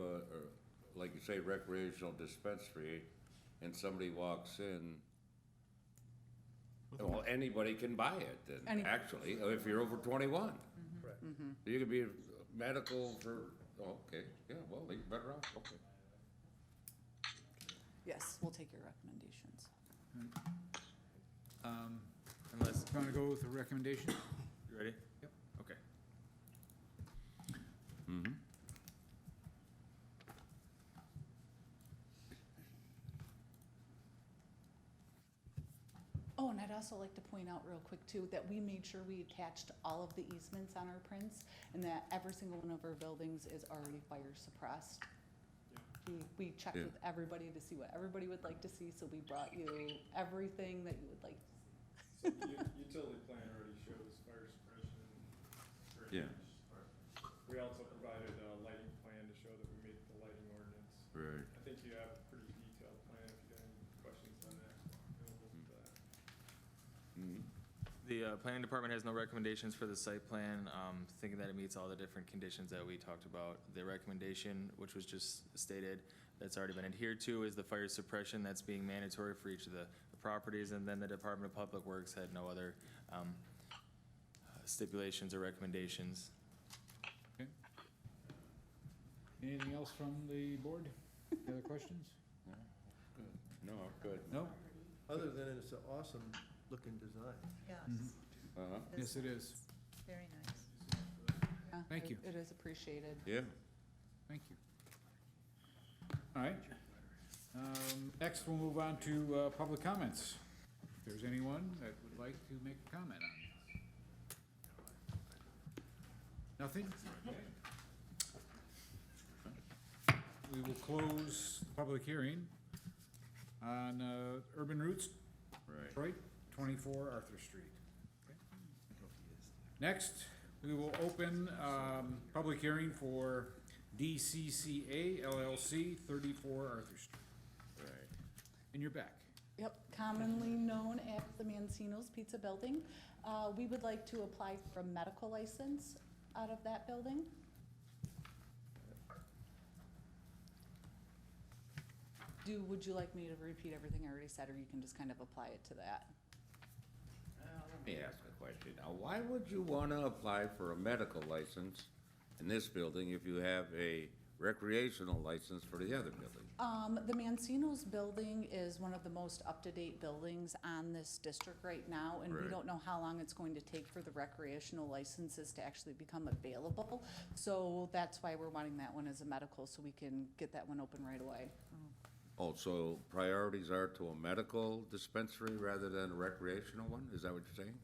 like you say, recreational dispensary, and somebody walks in, well, anybody can buy it then, Any- actually, if you're over 21. Correct. You could be medical for, okay, yeah, well, you're better off, okay. Yes, we'll take your recommendations. Unless, Want to go with the recommendation? you ready? Yep. Okay. Mm-hmm. Oh, and I'd also like to point out real quick too, that we made sure we attached all of the easements on our prints, and that every single one of our buildings is already fire suppressed. We checked Yeah. with everybody to see what everybody would like to see, so we brought you everything that you would like. So the utility plan already shows fire suppression and Yeah. drainage. We also provided a lighting plan to show that we meet the lighting ordinance. Right. I think you have a pretty detailed plan, if you got any questions on that, available for that. Mm-hmm. The planning department has no recommendations for the site plan, thinking that it meets all the different conditions that we talked about. The recommendation, which was just stated, that's already been adhered to, is the fire suppression that's being mandatory for each of the properties, and then the Department of Public Works had no other stipulations or recommendations. Okay. Anything else from the board? Any other questions? No, good. No? Other than it's an awesome looking design. Yes. Uh-huh, Yes, it is. Very nice. Yeah, Thank you. It is appreciated. yeah. Thank you. All right. Next, we'll move on to public comments. If there's anyone that would like to make a comment on this. Nothing? We we'll close the public hearing on Urban Roots, Right. Detroit, 24 Arthur Street. Okay. Next, we will open public hearing for DCCA LLC, 34 Arthur Street. Right. And you're back. Yep, commonly known as the Mancino's Pizza Building. We would like to apply for a medical license out of that building. Would you like me to repeat everything I already said, or you can just kind of apply it to that? Let me ask a question. Now, why would you wanna apply for a medical license in this building if you have a recreational license for the other building? The Mancino's building is one of the most up-to-date buildings on this district right now, and we Right. don't know how long it's going to take for the recreational licenses to actually become available. So that's why we're wanting that one as a medical, so we can get that one open right away. Oh, so priorities are to a medical dispensary rather than a recreational one? Is that what you're saying?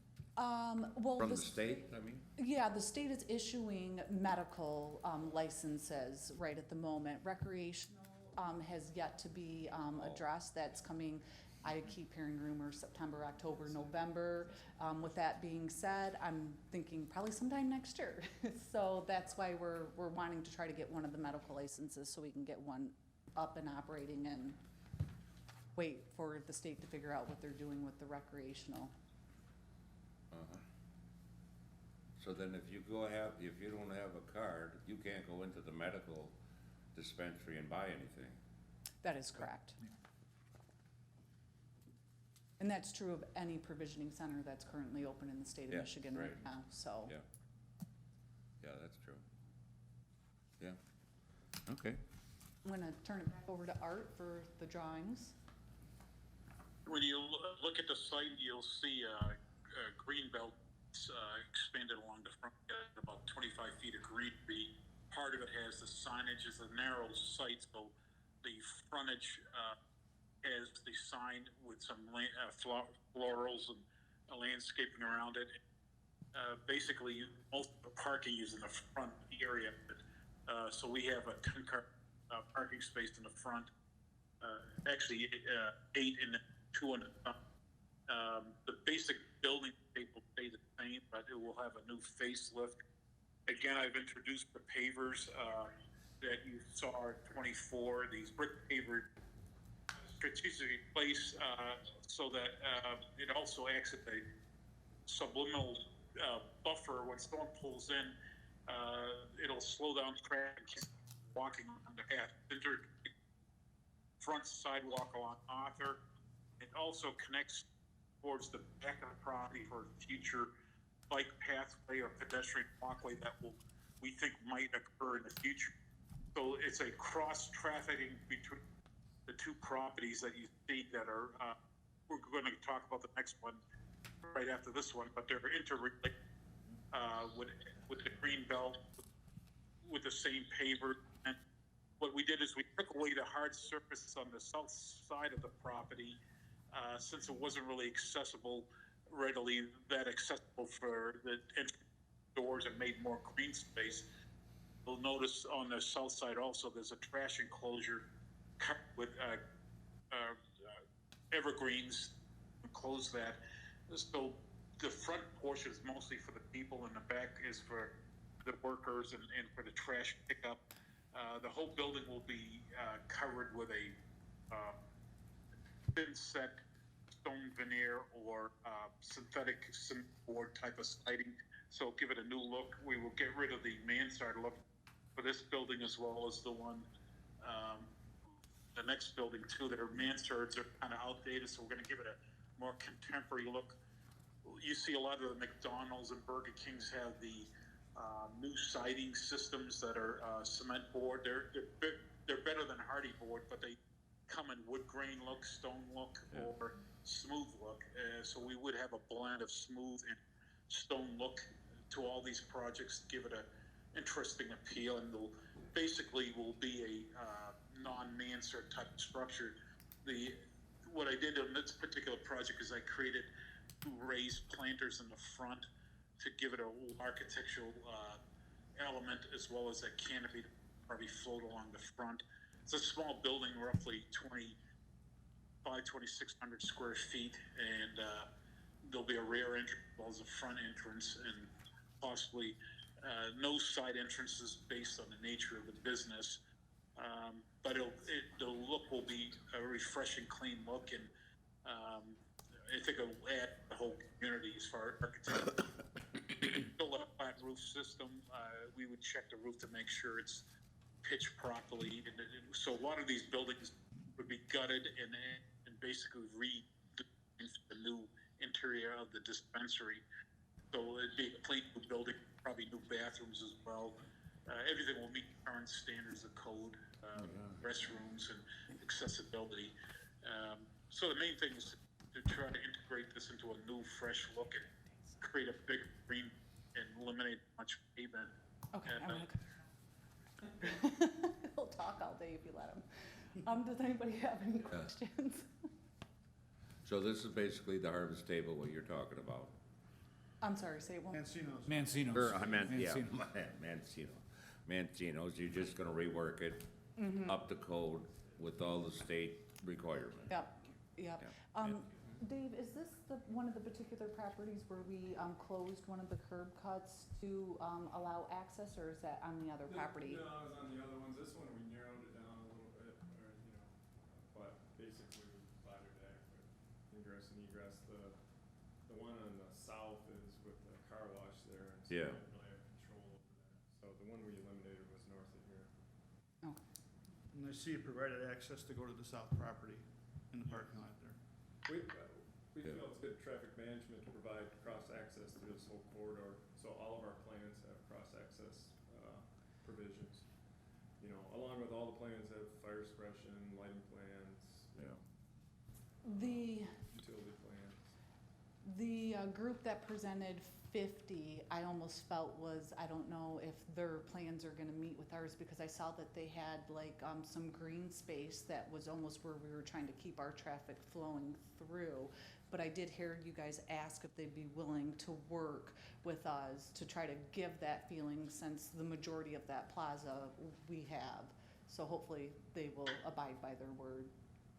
Well, From the state, I mean? Yeah, the state is issuing medical licenses right at the moment. Recreational has yet to be addressed. That's coming, I keep hearing rumors, September, October, November. With that being said, I'm thinking probably sometime next year. So that's why we're wanting to try to get one of the medical licenses so we can get one up and operating and wait for the state to figure out what they're doing with the recreational. Uh-huh. So then if you don't have a card, you can't go into the medical dispensary and buy anything. That is correct. And that's true of any provisioning center that's currently open in the state of Yeah, Michigan right right. now, so. Yeah. Yeah, that's true. Yeah. Okay. I'm gonna turn it back over to Art for the drawings. When you look at the site, you'll see green belt expanded along the front, about 25 feet of greenery. Part of it has the signage. It's a narrow site, so the frontage has the sign with some florals and landscaping around it. Basically, most of the parking is in the front area, so we have a 10-car parking space in the front. Actually, 8 in the 2 in the front. The basic building shape will stay the same, but it will have a new facelift. Again, I've introduced the pavers that you saw at 24. These brick pavers strategically placed so that it also acts as a subliminal buffer. When someone pulls in, it'll slow down traffic walking on the path. Front sidewalk along Arthur. It also connects towards the back of the property for future bike pathway or pedestrian walkway that we think might occur in the future. So it's a cross trafficking between the two properties that you see that are, we're going to talk about the next one right after this one, but they're interrelated with the green belt, with the same paver. And what we did is we took away the hard surface on the south side of the property, since it wasn't really readily accessible for the entry doors, and made more green space. You'll notice on the south side also there's a trash enclosure covered with evergreens. Close that. So the front portion is mostly for the people, and the back is for the workers and for the trash pickup. The whole building will be covered with a thin set stone veneer or synthetic cement board type of siding. So give it a new look. We will get rid of the mansard look for this building as well as the one, the next building too. Their mansards are kind of outdated, so we're going to give it a more contemporary look. You see a lot of the McDonald's and Burger Kings have the new siding systems that are cement board. They're better than hardy board, but they come in wood grain look, stone look, or smooth look. So we would have a blend of smooth and stone look to all these projects, give it a interesting appeal, and they'll basically will be a non-mansard type of structure. What I did on this particular project is I created 2 raised planters in the front to give it a architectural element, as well as a canopy to probably float along the front. It's a small building, roughly 2,600 square feet, and there'll be a rear entrance as well as a front entrance, and possibly no side entrances based on the nature of the business. But the look will be a refreshing, clean look, and I think it'll add the whole community as far as architecture. Build a flat roof system. We would check the roof to make sure it's pitched properly. So a lot of these buildings would be gutted and basically the new interior of the dispensary. So it'd be a clean new building, probably new bathrooms as well. Everything will meet current standards of code, restrooms and accessibility. So the main thing is to try to integrate this into a new, fresh look and create a big green and eliminate much pavement. Okay, And, he'll talk all day if you let him. Does anybody have any questions? So this is basically the harvest table, what you're talking about? I'm sorry, say it one. Mancinos. Or, I meant, yeah, Mancino. Mancinos, you're just gonna rework it up to code with all the state requirements. Yep. Yeah. Dave, is this one of the particular properties where we closed one of the curb cuts to allow access, or is that on the other property? No, it was on the other ones. This one, we narrowed it down a little bit, or, but basically we provided adequate ingress and egress. The one on the south is with the car wash there, and so we Yeah. didn't really have control over that. So the one we eliminated was north of here. And I see you provided access to go to the south property in the parking lot there. We feel it's good traffic management to provide cross-access through this whole corridor, so all of our plans have cross-access provisions. Along with all the plans have fire suppression, lighting plans, The utility plans. The group that presented 50, I almost felt was, I don't know if their plans are gonna meet with ours, because I saw that they had like some green space that was almost where we were trying to keep our traffic flowing through. But I did hear you guys ask if they'd be willing to work with us to try to give that feeling, since the majority of that plaza we have. So hopefully they will abide by their word.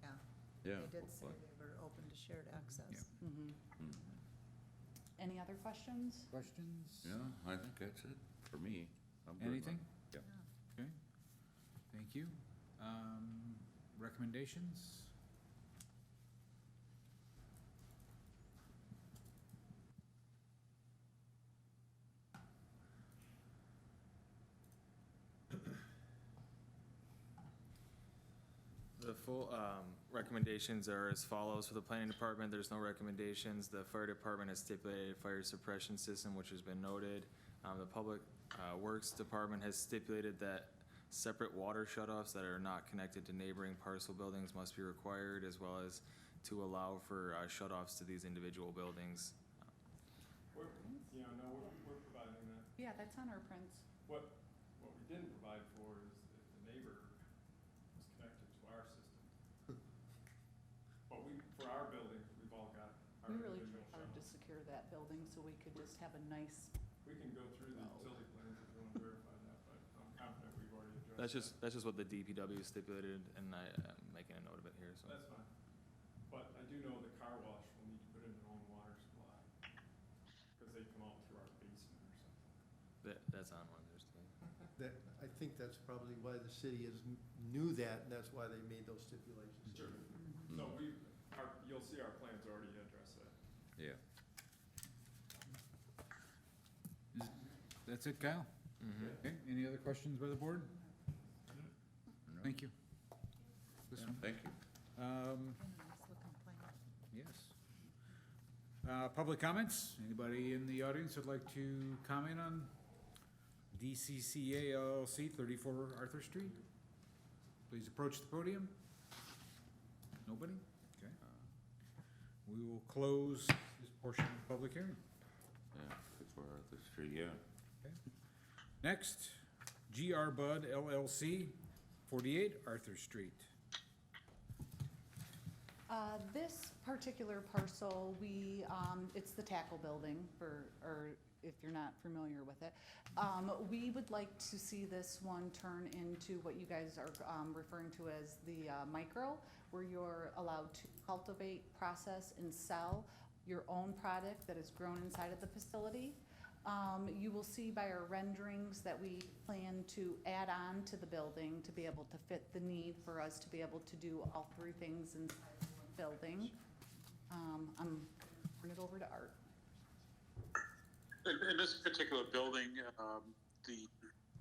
Yeah, Yeah. they did say they were open to shared access. Any other questions? Questions? Yeah, I think that's it for me. I'm good. Anything? Yep. Okay, thank you. Recommendations? The full recommendations are as follows. For the planning department, there's no recommendations. The fire department has stipulated fire suppression system, which has been noted. The public works department has stipulated that separate water shutoffs that are not connected to neighboring parcel buildings must be required, as well as to allow for shutoffs to these individual buildings. We're providing that. Yeah, that's on our prints. What we didn't provide for is if the neighbor was connected to our system. But for our buildings, we've all got our We really individual tried hard to shutoffs. secure that building so we could just have a nice, We can go through the utility plans if you want to verify that, but I'm confident we've already addressed That's just what the DPW stipulated, and I'm making a note of it here, so. That's fine. But I do know the car wash will need to put in their own water supply, because they come out through our basement or something. That's on one, there's the. I think that's probably why the city knew that, and that's why they made those stipulations. Sure. So you'll see our plans already address that. Yeah. That's it, Kyle? Okay, any other questions by the board? Thank you. This one? Thank you. Nice looking plan. Yes. Public comments? Anybody in the audience would like to comment on DCCA LLC, 34 Arthur Street? Please approach the podium. Nobody? Okay. We will close this portion of the public hearing. Yeah, it's for Arthur Street, yeah. Okay. Next, GR Bud LLC, 48 Arthur Street. This particular parcel, it's the tackle building if you're not familiar with it. We would like to see this one turn into what you guys are referring to as the micro, where you're allowed to cultivate, process, and sell your own product that is grown inside of the facility. You will see by our renderings that we plan to add on to the building to be able to fit the need for us to be able to do all three things inside of one building. I'm turn it over to Art. In this particular building, the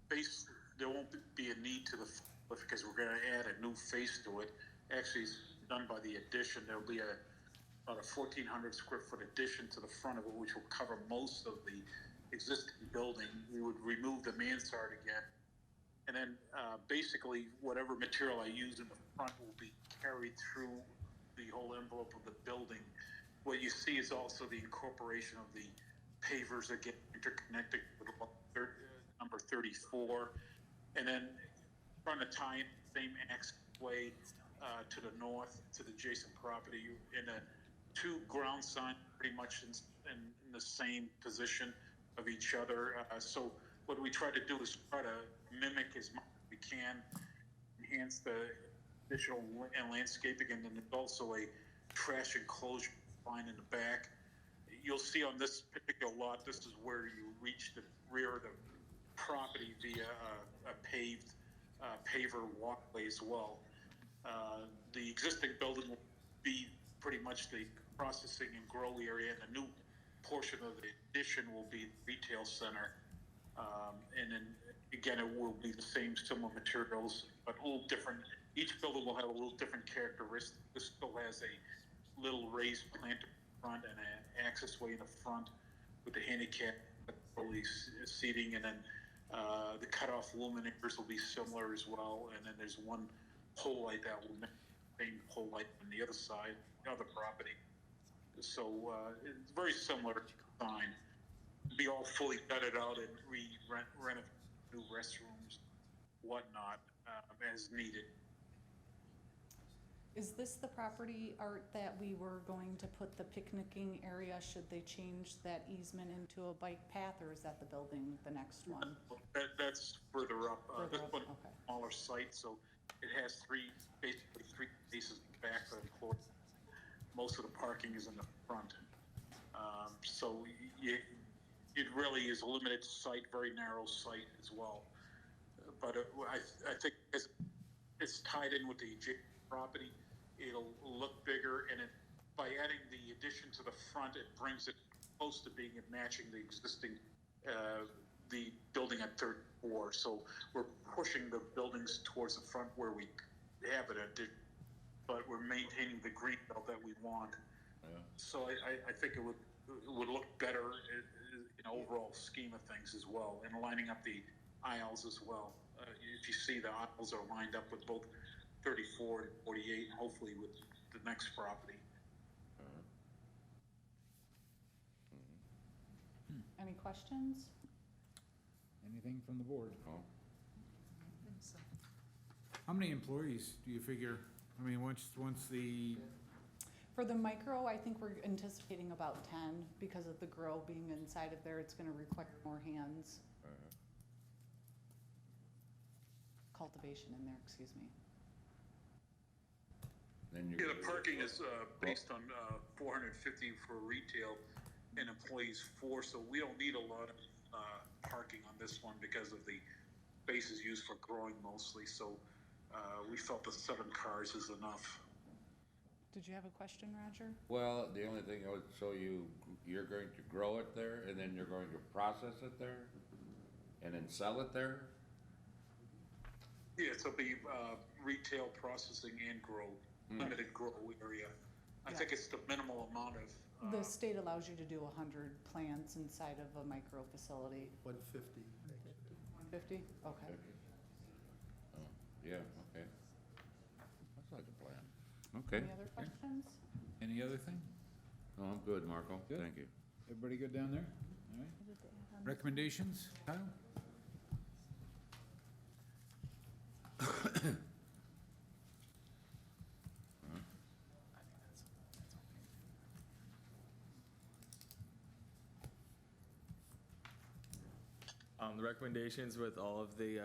face, there won't be a need to the, because we're gonna add a new face to it. Actually, it's done by the addition. There'll be about a 1,400 square foot addition to the front of it, which will cover most of the existing building. We would remove the mansard again. And then, basically, whatever material I use in the front will be carried through the whole envelope of the building. What you see is also the incorporation of the pavers that get interconnected with number 34. And then trying to tie in the same access way to the north, to the adjacent property, in a two ground signs pretty much in the same position of each other. So what we try to do is try to mimic as much as we can, enhance the additional landscaping, and then there's also a trash enclosure line in the back. You'll see on this particular lot, this is where you reach the rear of the property via a paved paver walkway as well. The existing building will be pretty much the processing and grow area, and the new portion of the addition will be the retail center. And then again, it will be the same similar materials, but a little different. Each building will have a little different characteristic. This still has a little raised plant in front and an access way in the front with the handicap seating, and then the cutoff luminaires will be similar as well. And then there's one pole light that will make the same pole light on the other side, the other property. So it's very similar design. Be all fully gutted out and renovate new restrooms, whatnot, as needed. Is this the property, Art, that we were going to put the picnicking area? Should they change that easement into a bike path, or is that the building, the next one? That's further up. Further This up, one, okay. smaller site, so it has basically three spaces back of the floor. Most of the parking is in the front. So it really is a limited site, very narrow site as well. But I think it's tied in with the property. It'll look bigger, and by adding the addition to the front, it brings it close to being matching the existing the building at third floor. So we're pushing the buildings towards the front where we have it, but we're maintaining the green belt that we want. Yeah. So I think it would look better in overall scheme of things as well, and lining up the aisles as well. If you see, the aisles are lined up with both 34 and 48, and hopefully with the next property. Any questions? Anything from the board? Oh, I think so. How many employees do you figure, I mean, once the, For the micro, I think we're anticipating about 10, because of the grow being inside of there, it's gonna require more hands. Cultivation in there, excuse me. then you. Yeah, the parking is based on 450 for retail and employees 4, so we don't need a lot of parking on this one because of the spaces used for growing mostly. So we felt the 7 cars is enough. Did you have a question, Roger? Well, the only thing, so you're going to grow it there, and then you're going to process it there, and then sell it there? Yeah, it'll be retail, processing, and grow, limited grow area. I think it's the minimal amount of. The state allows you to do 100 plants inside of a micro facility. 150. 150? Okay. Oh, yeah, okay. That's like a plan. Okay. Any other questions? any other thing? No, I'm good, Marco. Good. Thank you. Everybody good down there? All right. Recommendations, Kyle? The recommendations with all of the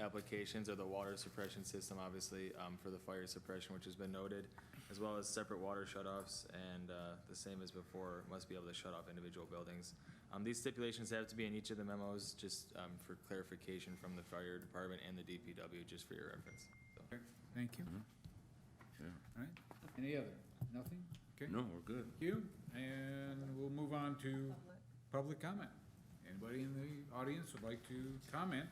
applications are the water suppression system, obviously, for the fire suppression, which has been noted, as well as separate water shutoffs, and the same as before, must be able to shut off individual buildings. These stipulations have to be in each of the memos, just for clarification from the fire department and the DPW, just for your reference. So, Okay, thank you. Yeah. All right, any other? Nothing? Okay. No, we're good. Thank you, and we'll move on to public comment. Anybody in the audience would like to comment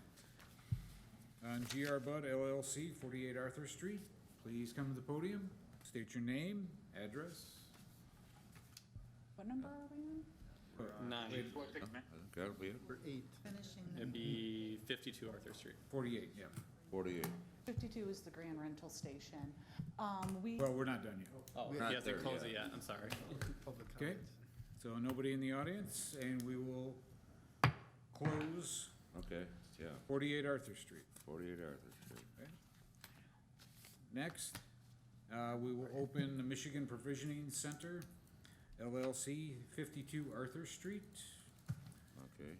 on GR Bud LLC, 48 Arthur Street? Please come to the podium, state your name, address. What number are we on? Nine. Wait, That'll be it. For 8. Finishing It'd be 52 Arthur Street. 48, yeah. 48. 52 is the grand rental station. We, Well, we're not done yet. Oh, Not he hasn't there closed yet. it yet, I'm sorry. Public Okay, so nobody in the audience, and we will close Okay, yeah, 48 Arthur Street. 48 Arthur Street. Next, we will open the Michigan Provisioning Center, LLC, 52 Arthur Street. Okay.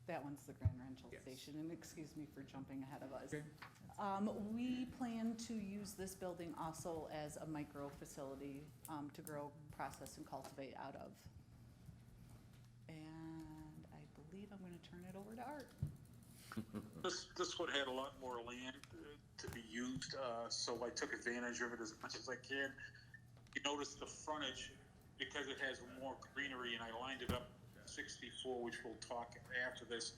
that one's the grand rental Yes. station, and excuse me for jumping ahead of us. Okay. We plan to use this building also as a micro facility, to grow, process, and cultivate out of. And I believe I'm gonna turn it over to Art. This one had a lot more land to be used, so I took advantage of it as much as I can. You notice the frontage, because it has more greenery, and I lined it up 64, which we'll talk after this,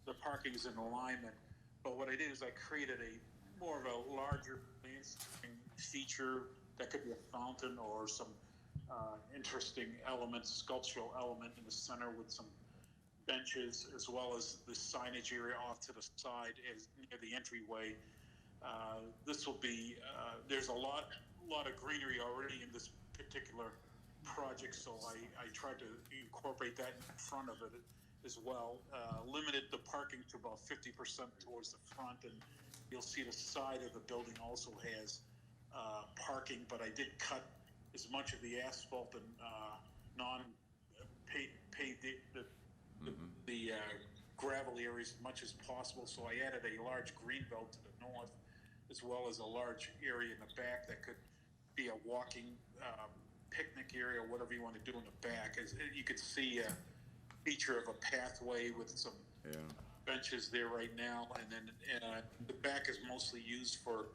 the parking's in alignment. But what I did is I created more of a larger landscaping feature that could be a fountain or some interesting elements, sculptural element in the center with some benches, as well as the signage area off to the side as near the entryway. This will be, there's a lot of greenery already in this particular project, so I tried to incorporate that in front of it as well. Limited the parking to about 50% towards the front, and you'll see the side of the building also has parking, but I did cut as much of the asphalt and non-paved the gravel areas as much as possible. So I added a large green belt to the north, as well as a large area in the back that could be a walking picnic area, whatever you want to do in the back. As you could see a feature of a pathway with some benches there right now, and then the back is mostly used for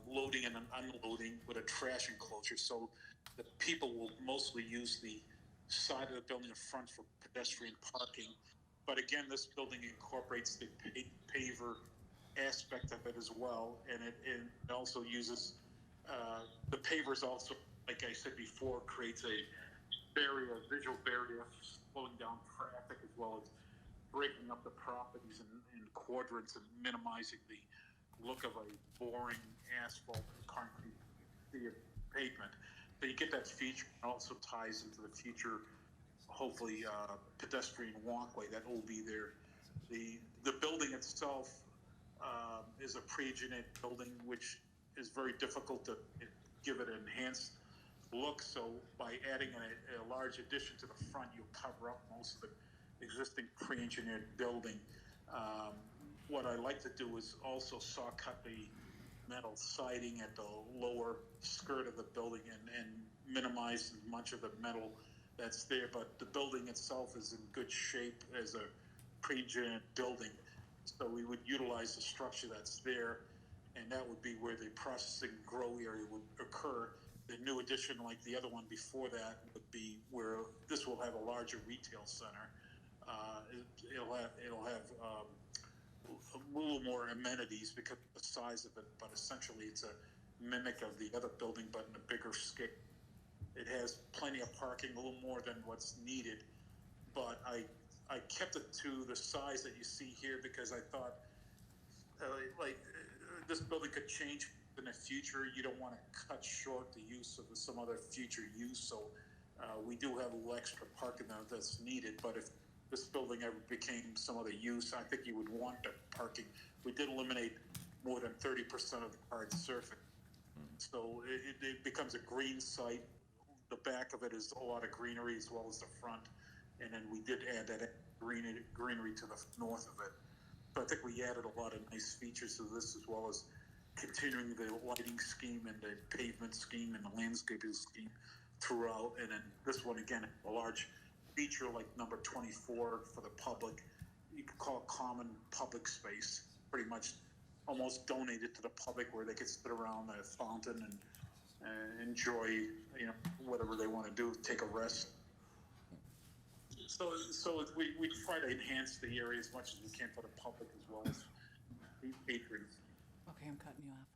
loading and unloading with a trash enclosure. So the people will mostly use the side of the building in front for pedestrian parking. But again, this building incorporates the paver aspect of it as well, and it also uses the pavers also, like I said before, creates a barrier, a visual barrier, slowing down traffic, as well as breaking up the properties in quadrants and minimizing the look of a boring asphalt concrete pavement. So you get that feature, and also ties into the future, hopefully, pedestrian walkway that will be there. The building itself is a pre-engineered building, which is very difficult to give it an enhanced look. So by adding a large addition to the front, you'll cover up most of the existing pre-engineered building. What I like to do is also saw cut the metal siding at the lower skirt of the building and minimize much of the metal that's there. But the building itself is in good shape as a pre-engineered building. So we would utilize the structure that's there, and that would be where the processing grow area would occur. The new addition, like the other one before that, would be where this will have a larger retail center. It'll have a little more amenities because of the size of it, but essentially it's a mimic of the other building, but in a bigger scale. It has plenty of parking, a little more than what's needed, but I kept it to the size that you see here because I thought, this building could change in the future. You don't want to cut short the use of some other future use, so we do have a little extra parking there that's needed, but if this building ever became some other use, I think you would want the parking. We did eliminate more than 30% of the hard surface. So it becomes a green site. The back of it is a lot of greenery as well as the front. And then we did add that greenery to the north of it. So I think we added a lot of nice features to this, as well as continuing the lighting scheme and the pavement scheme and the landscaping scheme throughout. And then this one, again, a large feature like number 24 for the public. You could call it common public space, pretty much almost donated to the public, where they could sit around the fountain and enjoy, whatever they want to do, take a rest. So we try to enhance the area as much as we can for the public as well as the patrons. Okay, I'm cutting you off.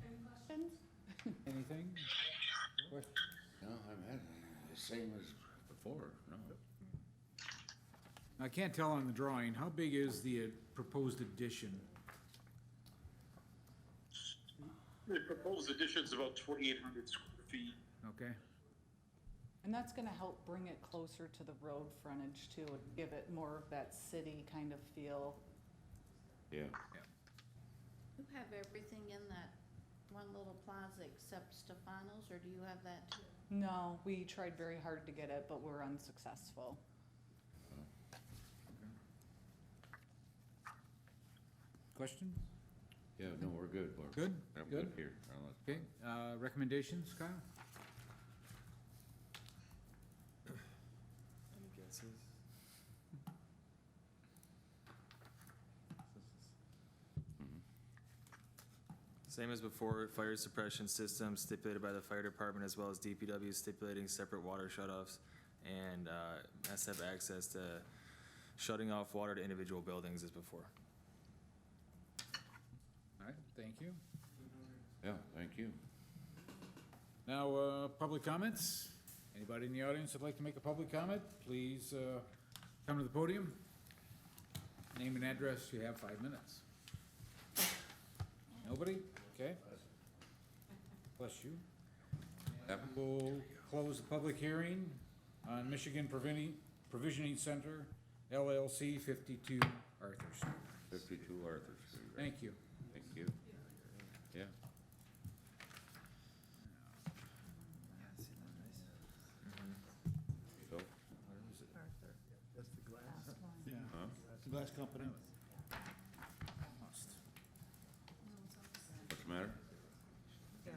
Any questions? Anything? Question? No, I'm had the same as before, no. I can't tell on the drawing, how big is the proposed addition? The proposed addition is about 2,800 square feet. Okay, And that's gonna help bring it closer to the road frontage too, and give it more of that city kind of feel. Yeah. You have everything in that one little plaza except Stefano's, or do you have that too? No, we tried very hard to get it, but we're unsuccessful. questions? Yeah, no, we're good, Mark. Good? I'm Good? good here. Okay, recommendations, Kyle? Any guesses? Same as before, fire suppression system stipulated by the fire department, as well as DPW stipulating separate water shutoffs, and has to have access to shutting off water to individual buildings as before. All right, thank you. Yeah, thank you. Now, public comments? Anybody in the audience that'd like to make a public comment, please come to the podium. Name and address, you have 5 minutes. Nobody? Okay. Bless you. Yep. We'll close the public hearing on Michigan Provisioning Center, LLC, 52 Arthur Street. 52 Arthur Street. Right. Thank you. Thank you. Yeah. So, Arthur. That's the glass. Last one. Yeah, huh? the glass company. What's the matter? Yeah,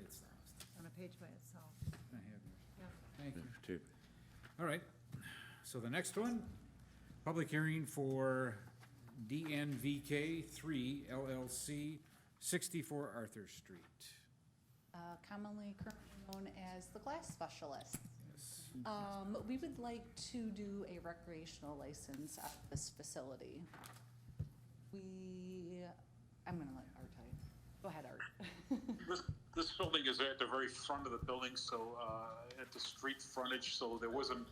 It's on a page by itself. I have yours. Yep. Thank you. Two. All right, so the next one, public hearing for DNVK 3 LLC, 64 Arthur Street. Commonly currently known as the glass specialist. Yes. We would like to do a recreational license at this facility. I'm gonna let Art tell you. Go ahead, Art. This building is at the very front of the building, so at the street frontage, so there wasn't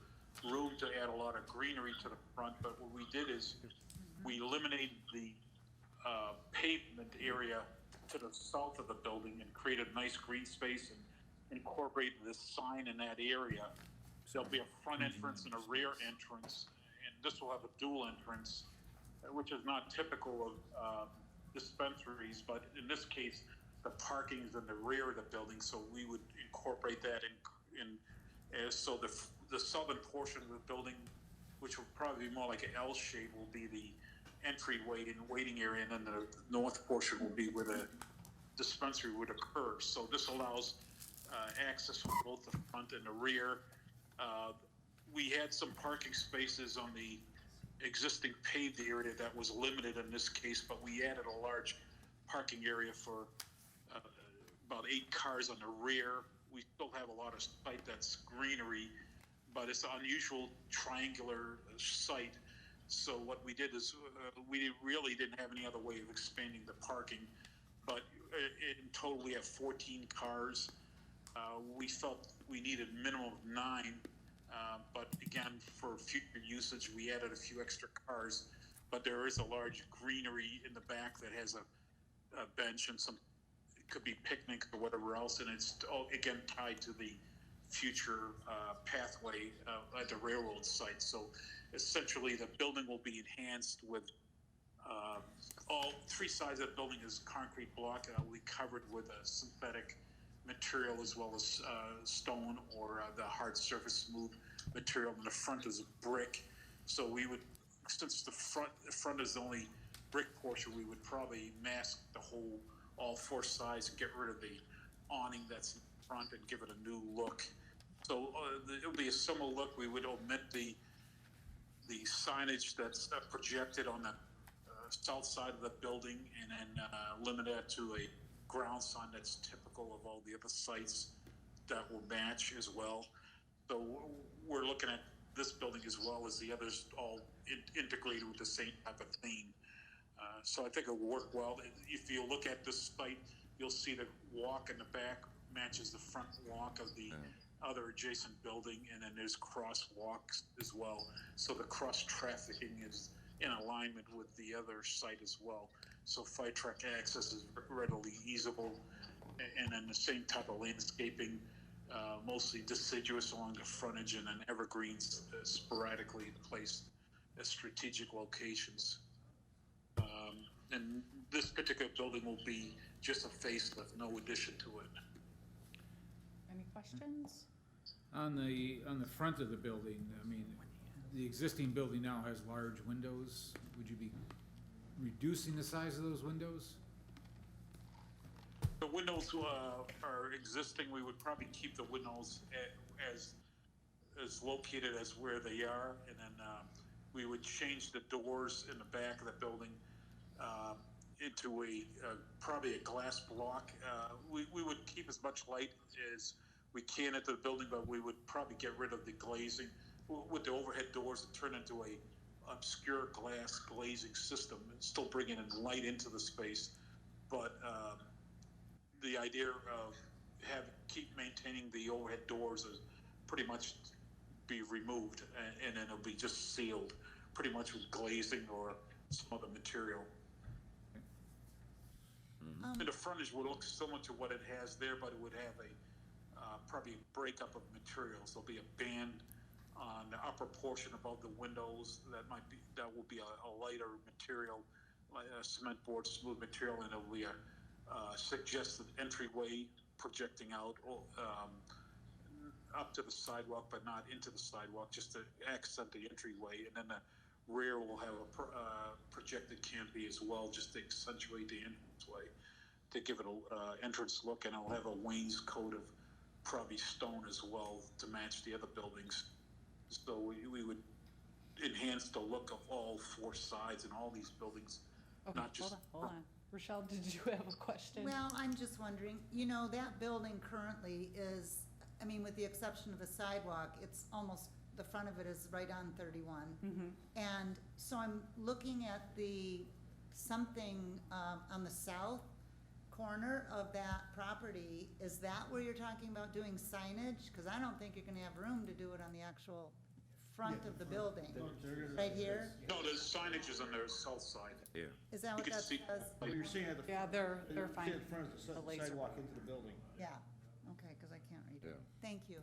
room to add a lot of greenery to the front. But what we did is we eliminated the pavement area to the south of the building and created a nice green space and incorporated this sign in that area. There'll be a front entrance and a rear entrance, and this will have a dual entrance, which is not typical of dispensaries, but in this case, the parking is in the rear of the building, so we would incorporate that so the southern portion of the building, which will probably be more like an L shape, will be the entryway and waiting area, and then the north portion will be where the dispensary would occur. So this allows access from both the front and the rear. We had some parking spaces on the existing paved area that was limited in this case, but we added a large parking area for about 8 cars on the rear. We still have a lot of site that's greenery, but it's an unusual triangular site. So what we did is we really didn't have any other way of expanding the parking, but in total we have 14 cars. We felt we needed a minimum of 9. But again, for future usage, we added a few extra cars. But there is a large greenery in the back that has a bench and some, it could be picnic or whatever else, and it's all, again, tied to the future pathway at the railroad site. So essentially, the building will be enhanced with all 3 sides of the building is concrete block, and will be covered with a synthetic material as well as stone or the hard surface smooth material, and the front is brick. So we would, since the front is the only brick portion, we would probably mask the whole, all four sides and get rid of the awning that's in front and give it a new look. So it would be a similar look. We would omit the signage that's projected on the south side of the building, and then limit that to a ground sign that's typical of all the other sites that will match as well. So we're looking at this building as well as the others, all integrated with the same type of theme. So I think it will work well. If you look at this site, you'll see the walk in the back matches the front walk of the other adjacent building, and then there's crosswalks as well. So the cross trafficking is in alignment with the other site as well. So fire truck access is readily easable, and then the same type of landscaping, mostly deciduous along the frontage, and then evergreens sporadically placed at strategic locations. And this particular building will be just a facelift, no addition to it. Any questions? On the front of the building, I mean, the existing building now has large windows. Would you be reducing the size of those windows? The windows are existing. We would probably keep the windows as located as where they are, and then we would change the doors in the back of the building into probably a glass block. We would keep as much light as we can into the building, but we would probably get rid of the glazing with the overhead doors and turn into a obscure glass glazing system and still bringing in light into the space. But the idea of keep maintaining the overhead doors is pretty much be removed, and then it'll be just sealed pretty much with glazing or some other material. And the frontage would look similar to what it has there, but it would have a probably a breakup of materials. There'll be a band on the upper portion above the windows that will be a lighter material, like a cement board, smooth material, and it'll be a suggested entryway projecting out up to the sidewalk, but not into the sidewalk, just to accent the entryway. And then the rear will have a projected canopy as well, just to accentuate the entranceway, to give it a entrance look. And it'll have a wainscot of probably stone as well to match the other buildings. So we would enhance the look of all four sides in all these buildings, Okay, not just. hold on. Rochelle, did you have a question? Well, I'm just wondering, that building currently is, I mean, with the exception of a sidewalk, it's almost, the front of it is right on 31. And so I'm looking at something on the south corner of that property. Is that where you're talking about doing signage? Because I don't think you're gonna have room to do it on the actual front of the building. Right here? No, there's signage is on the south side. Yeah. Is that You what can that see- says? Oh, you're seeing at the. Yeah, they're fine. In front of the The laser. sidewalk into the building. Yeah, okay, because I can't read it. Yeah. Thank you.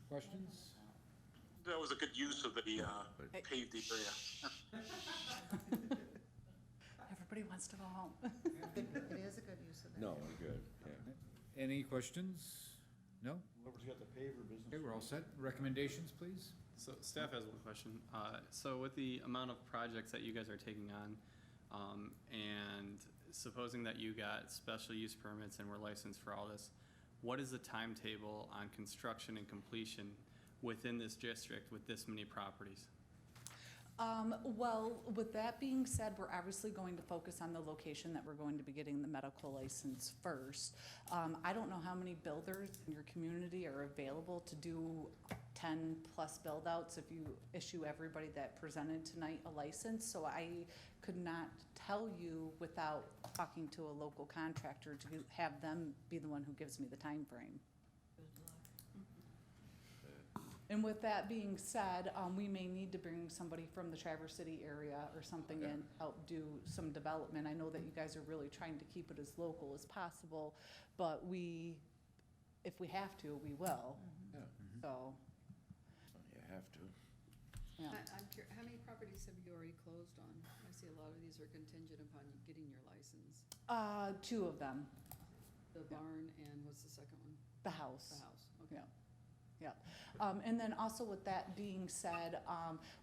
Questions? That was a good use of the paved area. Everybody wants to go home. It is a good use of it. No, we're good, yeah. Any questions? No? Whoever's got the paver business. Okay, we're all set. Recommendations, please? So staff has one question. So with the amount of projects that you guys are taking on, and supposing that you got special use permits and were licensed for all this, what is the timetable on construction and completion within this district with this many properties? Well, with that being said, we're obviously going to focus on the location that we're going to be getting the medical license first. I don't know how many builders in your community are available to do 10-plus build-outs if you issue everybody that presented tonight a license. So I could not tell you without talking to a local contractor to have them be the one who gives me the time frame. And with that being said, we may need to bring somebody from the Traverse City area or something and help do some development. I know that you guys are really trying to keep it as local as possible, but if we have to, we will. Yeah. So, You have to. yeah. I'm curious, how many properties have you already closed on? I see a lot of these are contingent upon you getting your license. 2 of them, The barn and what's the second one? the house. The house, okay. Yeah. Yep. And then also with that being said,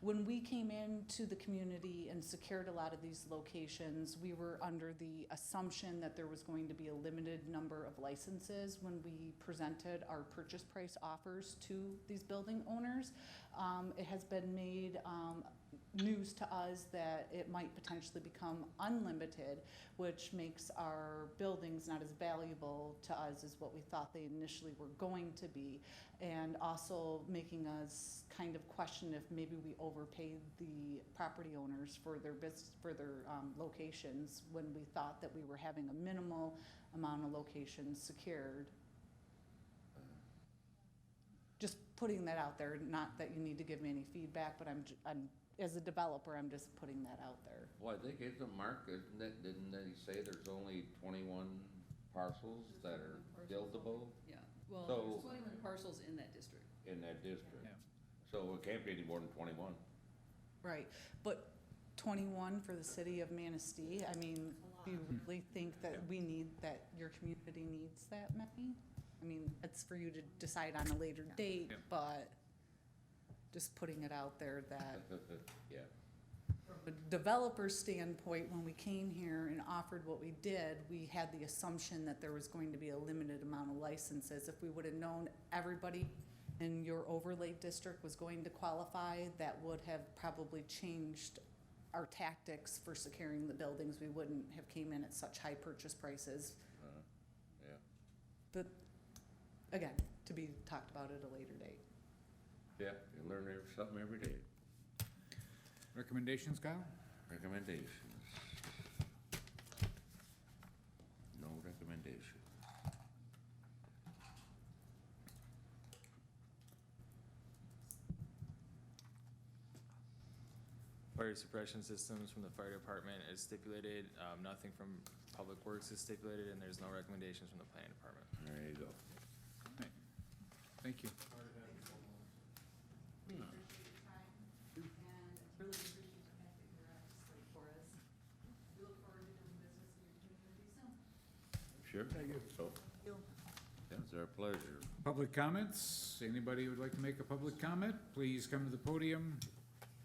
when we came into the community and secured a lot of these locations, we were under the assumption that there was going to be a limited number of licenses when we presented our purchase price offers to these building owners. It has been made news to us that it might potentially become unlimited, which makes our buildings not as valuable to us as what we thought they initially were going to be, and also making us kind of question if maybe we overpaid the property owners for their locations when we thought that we were having a minimal amount of locations secured. Just putting that out there, not that you need to give me any feedback, but I'm as a developer, I'm just putting that out there. Well, I think isn't Mark, didn't they say there's only 21 parcels that are buildable Yeah, well, So- there's 21 parcels in that district. in that district? Yeah. So it can't be any more than 21. Right, but 21 for the city of Manistee, I mean, do you really think that we need, that your community needs that many? I mean, it's for you to decide on a later date, Yeah. but just putting it out there that Yeah. from a developer's standpoint, when we came here and offered what we did, we had the assumption that there was going to be a limited amount of licenses. If we would have known everybody in your overlay district was going to qualify, that would have probably changed our tactics for securing the buildings. We wouldn't have came in at such high purchase prices. Yeah. But again, to be talked about at a later date. Yeah, you learn something every day. Recommendations, Kyle? Recommendations. No recommendation. Fire suppression systems from the fire department is stipulated, nothing from public works is stipulated, and there's no recommendations from the planning department. There you go. Right. Thank you. We appreciate your time and really appreciate the fact that you're actually for us. We look forward to doing business in your community soon. Sure. Thank you. So, You. yeah, it's our pleasure. Public comments? Anybody who would like to make a public comment, please come to the podium.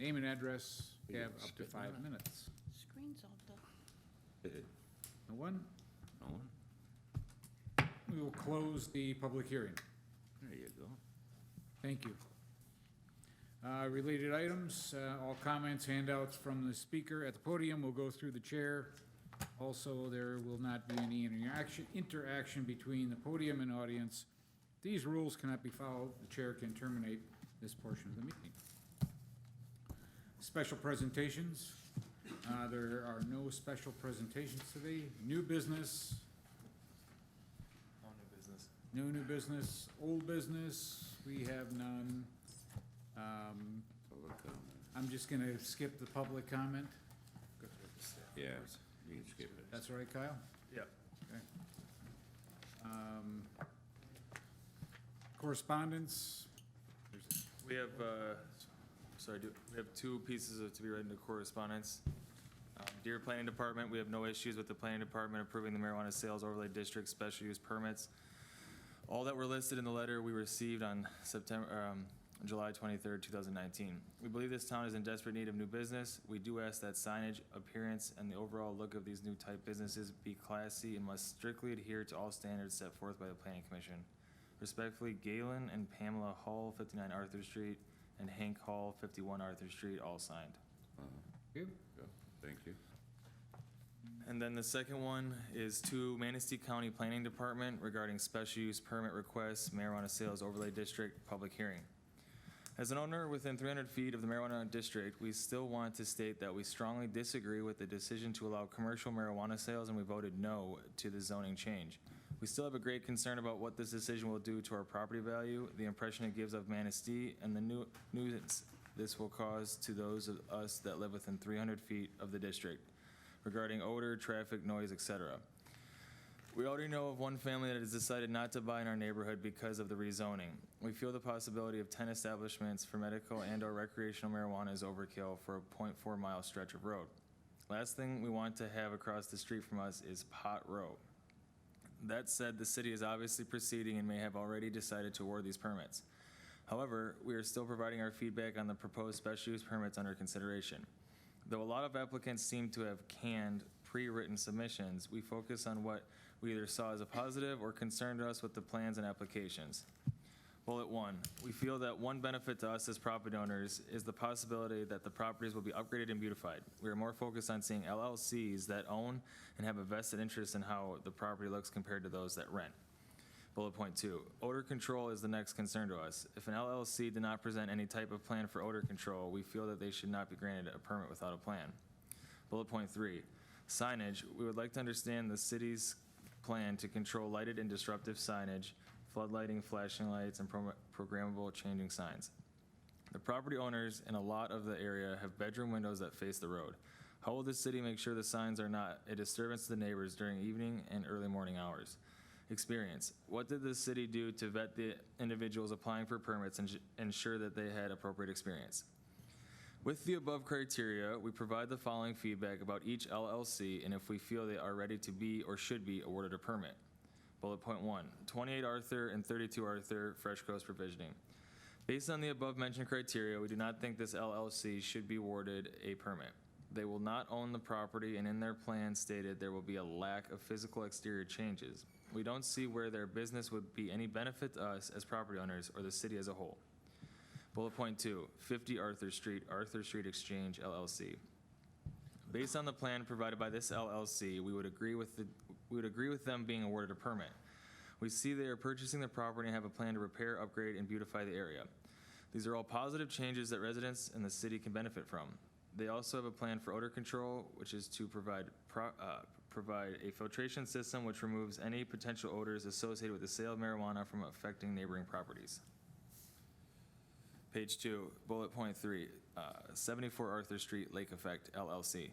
Name and address. You have up to 5 minutes. Screen's all done. No one? No one? We will close the public hearing. There you go. Thank you. Related items, all comments, handouts from the speaker at the podium will go through the chair. Also, there will not be any interaction between the podium and audience. These rules cannot be followed. The chair can terminate this portion of the meeting. Special presentations. There are no special presentations today. New business, No new business. no new business, old business, we have none. Public comment. I'm just gonna skip the public comment. Yeah, you can skip it. That's all right, Kyle? Yep. Okay. Correspondence, We have, we have two pieces to be read into correspondence. Dear Planning Department, we have no issues with the Planning Department approving the marijuana sales overlay district special use permits. All that were listed in the letter we received on July 23rd, 2019. We believe this town is in desperate need of new business. We do ask that signage, appearance, and the overall look of these new type businesses be classy and must strictly adhere to all standards set forth by the Planning Commission. Respectfully, Galen and Pamela Hall, 59 Arthur Street, and Hank Hall, 51 Arthur Street, all signed. you? Go. Thank you. And then the second one is to Manistee County Planning Department regarding special use permit requests, marijuana sales overlay district, public hearing. As an owner within 300 feet of the marijuana district, we still want to state that we strongly disagree with the decision to allow commercial marijuana sales, and we voted no to the zoning change. We still have a great concern about what this decision will do to our property value, the impression it gives of Manistee, and the nuisance this will cause to those of us that live within 300 feet of the district regarding odor, traffic, noise, etc. We already know of one family that has decided not to buy in our neighborhood because of the rezoning. We feel the possibility of 10 establishments for medical and/or recreational marijuana is overkill for a 0.4 mile stretch of road. Last thing we want to have across the street from us is Pot Row. That said, the city is obviously proceeding and may have already decided to award these permits. However, we are still providing our feedback on the proposed special use permits under consideration. Though a lot of applicants seem to have canned, pre-written submissions, we focus on what we either saw as a positive or concerned us with the plans and applications. Bullet 1, we feel that one benefit to us as property owners is the possibility that the properties will be upgraded and beautified. We are more focused on seeing LLCs that own and have a vested interest in how the property looks compared to those that rent. Bullet point 2, odor control is the next concern to us. If an LLC did not present any type of plan for odor control, we feel that they should not be granted a permit without a plan. Bullet point 3, signage, we would like to understand the city's plan to control lighted and disruptive signage, floodlighting, flashing lights, and programmable changing signs. The property owners in a lot of the area have bedroom windows that face the road. How will the city make sure the signs are not a disturbance to the neighbors during evening and early morning hours? Experience. What did the city do to vet the individuals applying for permits and ensure that they had appropriate experience? With the above criteria, we provide the following feedback about each LLC and if we feel they are ready to be or should be awarded a permit. Bullet point 1, 28 Arthur and 32 Arthur Fresh Coast Provisioning. Based on the above mentioned criteria, we do not think this LLC should be awarded a permit. They will not own the property, and in their plan stated there will be a lack of physical exterior changes. We don't see where their business would be any benefit to us as property owners or the city as a whole. Bullet point 2, 50 Arthur Street Exchange LLC. Based on the plan provided by this LLC, we would agree with them being awarded a permit. We see they are purchasing the property and have a plan to repair, upgrade, and beautify the area. These are all positive changes that residents and the city can benefit from. They also have a plan for odor control, which is to provide a filtration system which removes any potential odors associated with the sale of marijuana from affecting neighboring properties. Page 2, bullet point 3, 74 Arthur Street Lake Effect LLC.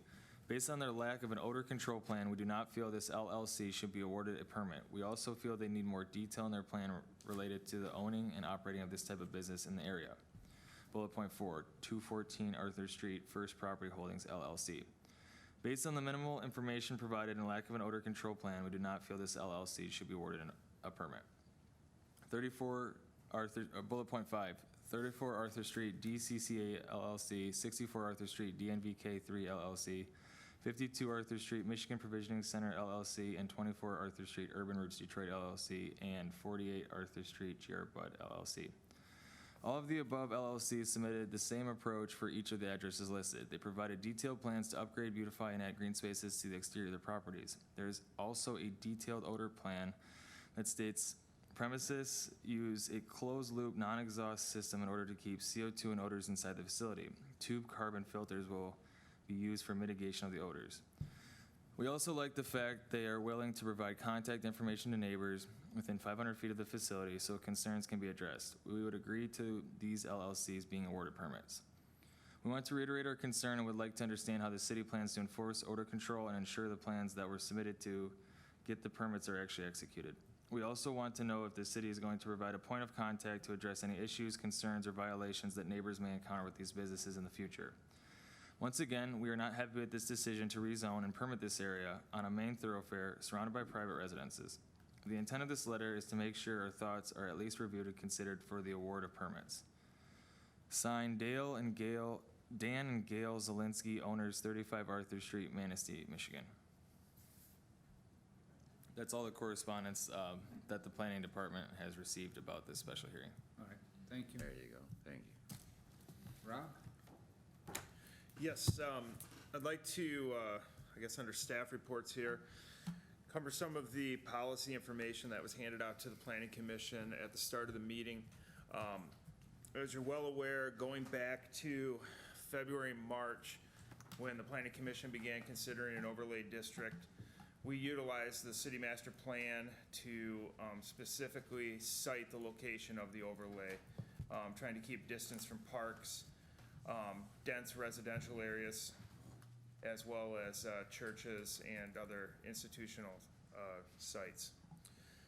Based on their lack of an odor control plan, we do not feel this LLC should be awarded a permit. We also feel they need more detail in their plan related to the owning and operating of this type of business in the area. Bullet point 4, 214 Arthur Street First Property Holdings LLC. Based on the minimal information provided and lack of an odor control plan, we do not feel this LLC should be awarded a permit. 34 Arthur, bullet point 5, 34 Arthur Street DCCA LLC, 64 Arthur Street DNVK3 LLC, 52 Arthur Street Michigan Provisioning Center LLC, and 24 Arthur Street Urban Roots Detroit LLC, and 48 Arthur Street GR Bud LLC. All of the above LLCs submitted the same approach for each of the addresses listed. They provided detailed plans to upgrade, beautify, and add green spaces to the exterior of their properties. There is also a detailed odor plan that states premises use a closed-loop, non-exhaust system in order to keep CO2 and odors inside the facility. Tube carbon filters will be used for mitigation of the odors. We also like the fact they are willing to provide contact information to neighbors within 500 feet of the facility so concerns can be addressed. We would agree to these LLCs being awarded permits. We want to reiterate our concern and would like to understand how the city plans to enforce odor control and ensure the plans that were submitted to get the permits are actually executed. We also want to know if the city is going to provide a point of contact to address any issues, concerns, or violations that neighbors may encounter with these businesses in the future. Once again, we are not happy with this decision to rezone and permit this area on a main thoroughfare surrounded by private residences. The intent of this letter is to make sure our thoughts are at least reviewed and considered for the award of permits. Signed, Dan and Gail Zielinski, owners 35 Arthur Street, Manistee, Michigan. That's all the correspondence that the planning department has received about this special hearing. All right, thank you. There you go, thank you. Rob? Yes, I'd like to, I guess under staff reports here, cover some of the policy information that was handed out to the Planning Commission at the start of the meeting. As you're well aware, going back to February, March, when the Planning Commission began considering an overlay district, we utilized the city master plan to specifically cite the location of the overlay, trying to keep distance from parks, dense residential areas, as well as churches and other institutional sites.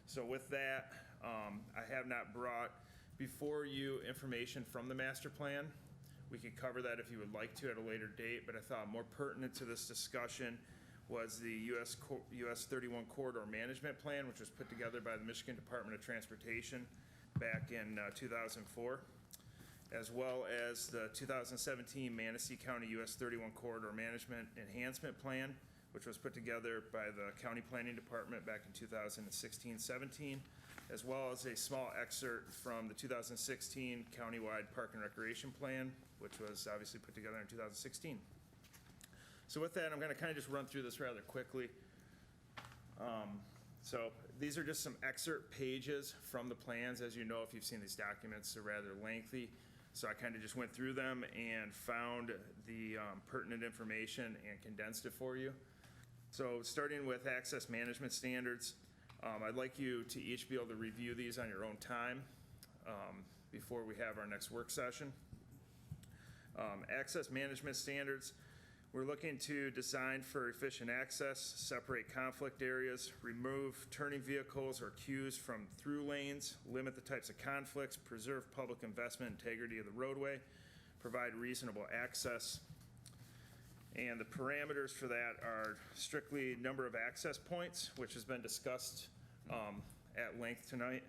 So with that, I have not brought before you information from the master plan. We could cover that if you would like to at a later date, but I thought more pertinent to this discussion was the US 31 Corridor Management Plan, which was put together by the Michigan Department of Transportation back in 2004. as well as the 2017 Manistee County US 31 Corridor Management Enhancement Plan, which was put together by the County Planning Department back in 2016-17, as well as a small excerpt from the 2016 Countywide Park and Recreation Plan, which was obviously put together in 2016. So with that, I'm going to kind of just run through this rather quickly. So these are just some excerpt pages from the plans. As you know, if you've seen these documents, they're rather lengthy. So I kind of just went through them and found the pertinent information and condensed it for you. So starting with access management standards, I'd like you to each be able to review these on your own time before we have our next work session. Access management standards, we're looking to design for efficient access, separate conflict areas, remove turning vehicles or queues from through lanes, limit the types of conflicts, preserve public investment integrity of the roadway, provide reasonable access. And the parameters for that are strictly number of access points, which has been discussed at length tonight,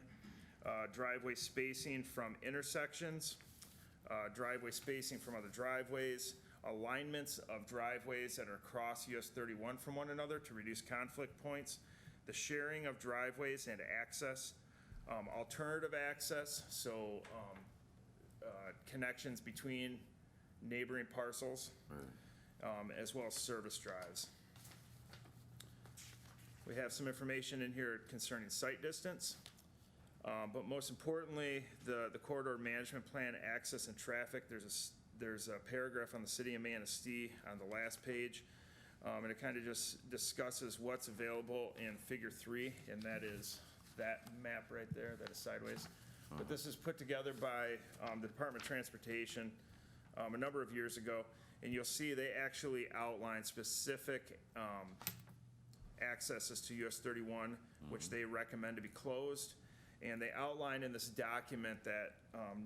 driveway spacing from intersections, driveway spacing from other driveways, alignments of driveways that are across US 31 from one another to reduce conflict points, the sharing of driveways and access, alternative access, so connections between neighboring parcels, as well as service drives. We have some information in here concerning site distance, but most importantly, the corridor management plan, access and traffic. There's a paragraph on the city of Manistee on the last page, and it kind of just discusses what's available in Figure 3, and that is that map right there, that is sideways. But this is put together by the Department of Transportation a number of years ago, and you'll see they actually outline specific accesses to US 31, which they recommend to be closed. And they outline in this document that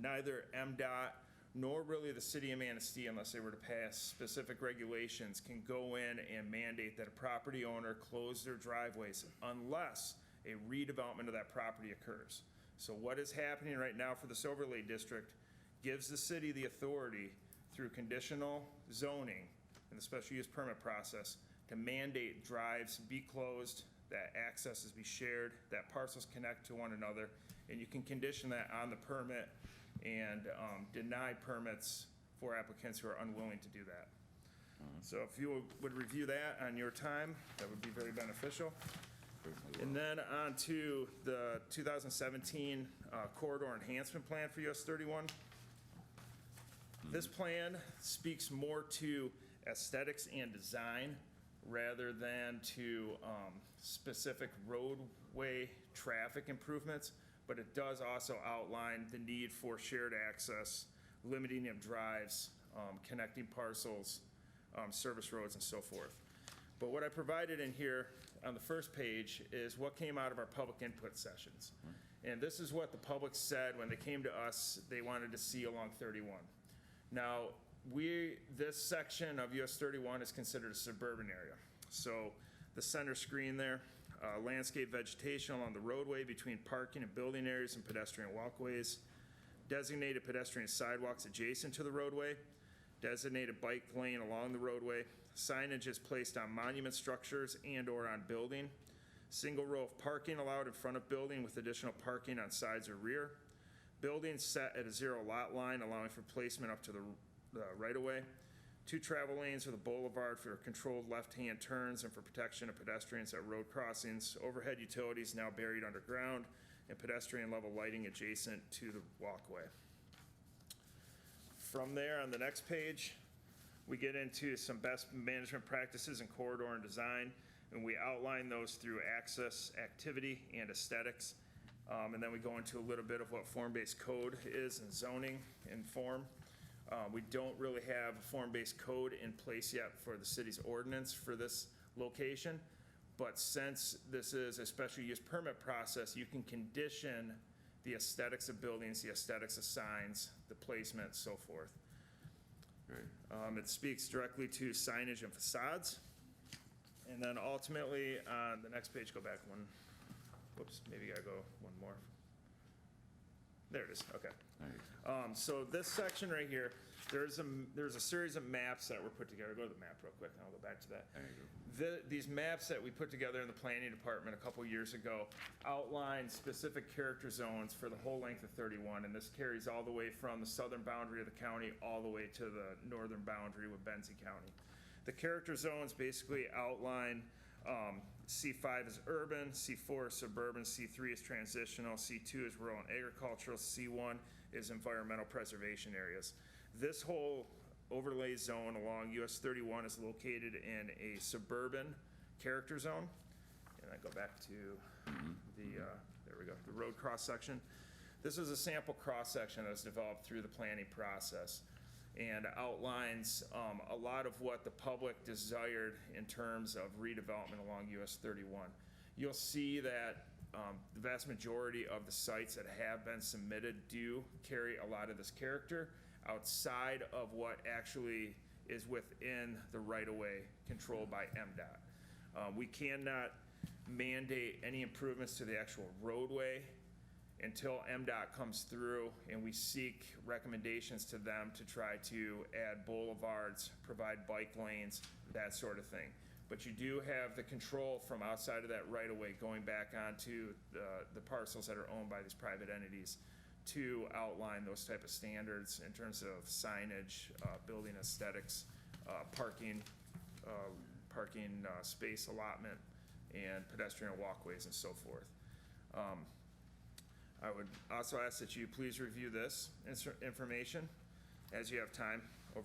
neither MDOT nor really the city of Manistee, unless they were to pass specific regulations, can go in and mandate that a property owner close their driveways unless a redevelopment of that property occurs. So what is happening right now for this overlay district gives the city the authority through conditional zoning and the special use permit process to mandate drives be closed, that accesses be shared, that parcels connect to one another, and you can condition that on the permit and deny permits for applicants who are unwilling to do that. So if you would review that on your time, that would be very beneficial. And then on to the 2017 Corridor Enhancement Plan for US 31. This plan speaks more to aesthetics and design rather than to specific roadway traffic improvements, but it does also outline the need for shared access, limiting of drives, connecting parcels, service roads, and so forth. But what I provided in here on the first page is what came out of our public input sessions. And this is what the public said when they came to us they wanted to see along 31. Now, this section of US 31 is considered a suburban area. So the center screen there, landscape vegetation along the roadway between parking and building areas and pedestrian walkways, designated pedestrian sidewalks adjacent to the roadway, designated bike lane along the roadway, signage is placed on monument structures and or on building, single row of parking allowed in front of building with additional parking on sides or rear, buildings set at a zero lot line allowing for placement up to the right-of-way, 2 travel lanes with a boulevard for controlled left-hand turns and for protection of pedestrians at road crossings, overhead utilities now buried underground, and pedestrian level lighting adjacent to the walkway. From there, on the next page, we get into some best management practices in corridor and design, and we outline those through access, activity, and aesthetics. And then we go into a little bit of what form-based code is and zoning and form. We don't really have a form-based code in place yet for the city's ordinance for this location, but since this is a special use permit process, you can condition the aesthetics of buildings, the aesthetics of signs, the placement, so forth. Right. It speaks directly to signage and facades. And then ultimately, on the next page, go back one. Whoops, maybe I go one more. There it is, okay. So this section right here, there's a series of maps that were put together. Go to the map real quick, and I'll go back to that. These maps that we put together in the planning department a couple years ago outline specific character zones for the whole length of 31, and this carries all the way from the southern boundary of the county all the way to the northern boundary with Benzie County. The character zones basically outline C5 is urban, C4 is suburban, C3 is transitional, C2 is rural and agricultural, C1 is environmental preservation areas. This whole overlay zone along US 31 is located in a suburban character zone. And I go back to there we go, the road cross section. This is a sample cross section that was developed through the planning process and outlines a lot of what the public desired in terms of redevelopment along US 31. You'll see that the vast majority of the sites that have been submitted do carry a lot of this character outside of what actually is within the right-of-way controlled by MDOT. We cannot mandate any improvements to the actual roadway until MDOT comes through and we seek recommendations to them to try to add boulevards, provide bike lanes, that sort of thing. But you do have the control from outside of that right-of-way going back onto the parcels that are owned by these private entities to outline those type of standards in terms of signage, building aesthetics, parking space allotment, and pedestrian walkways and so forth. I would also ask that you please review this information as you have time.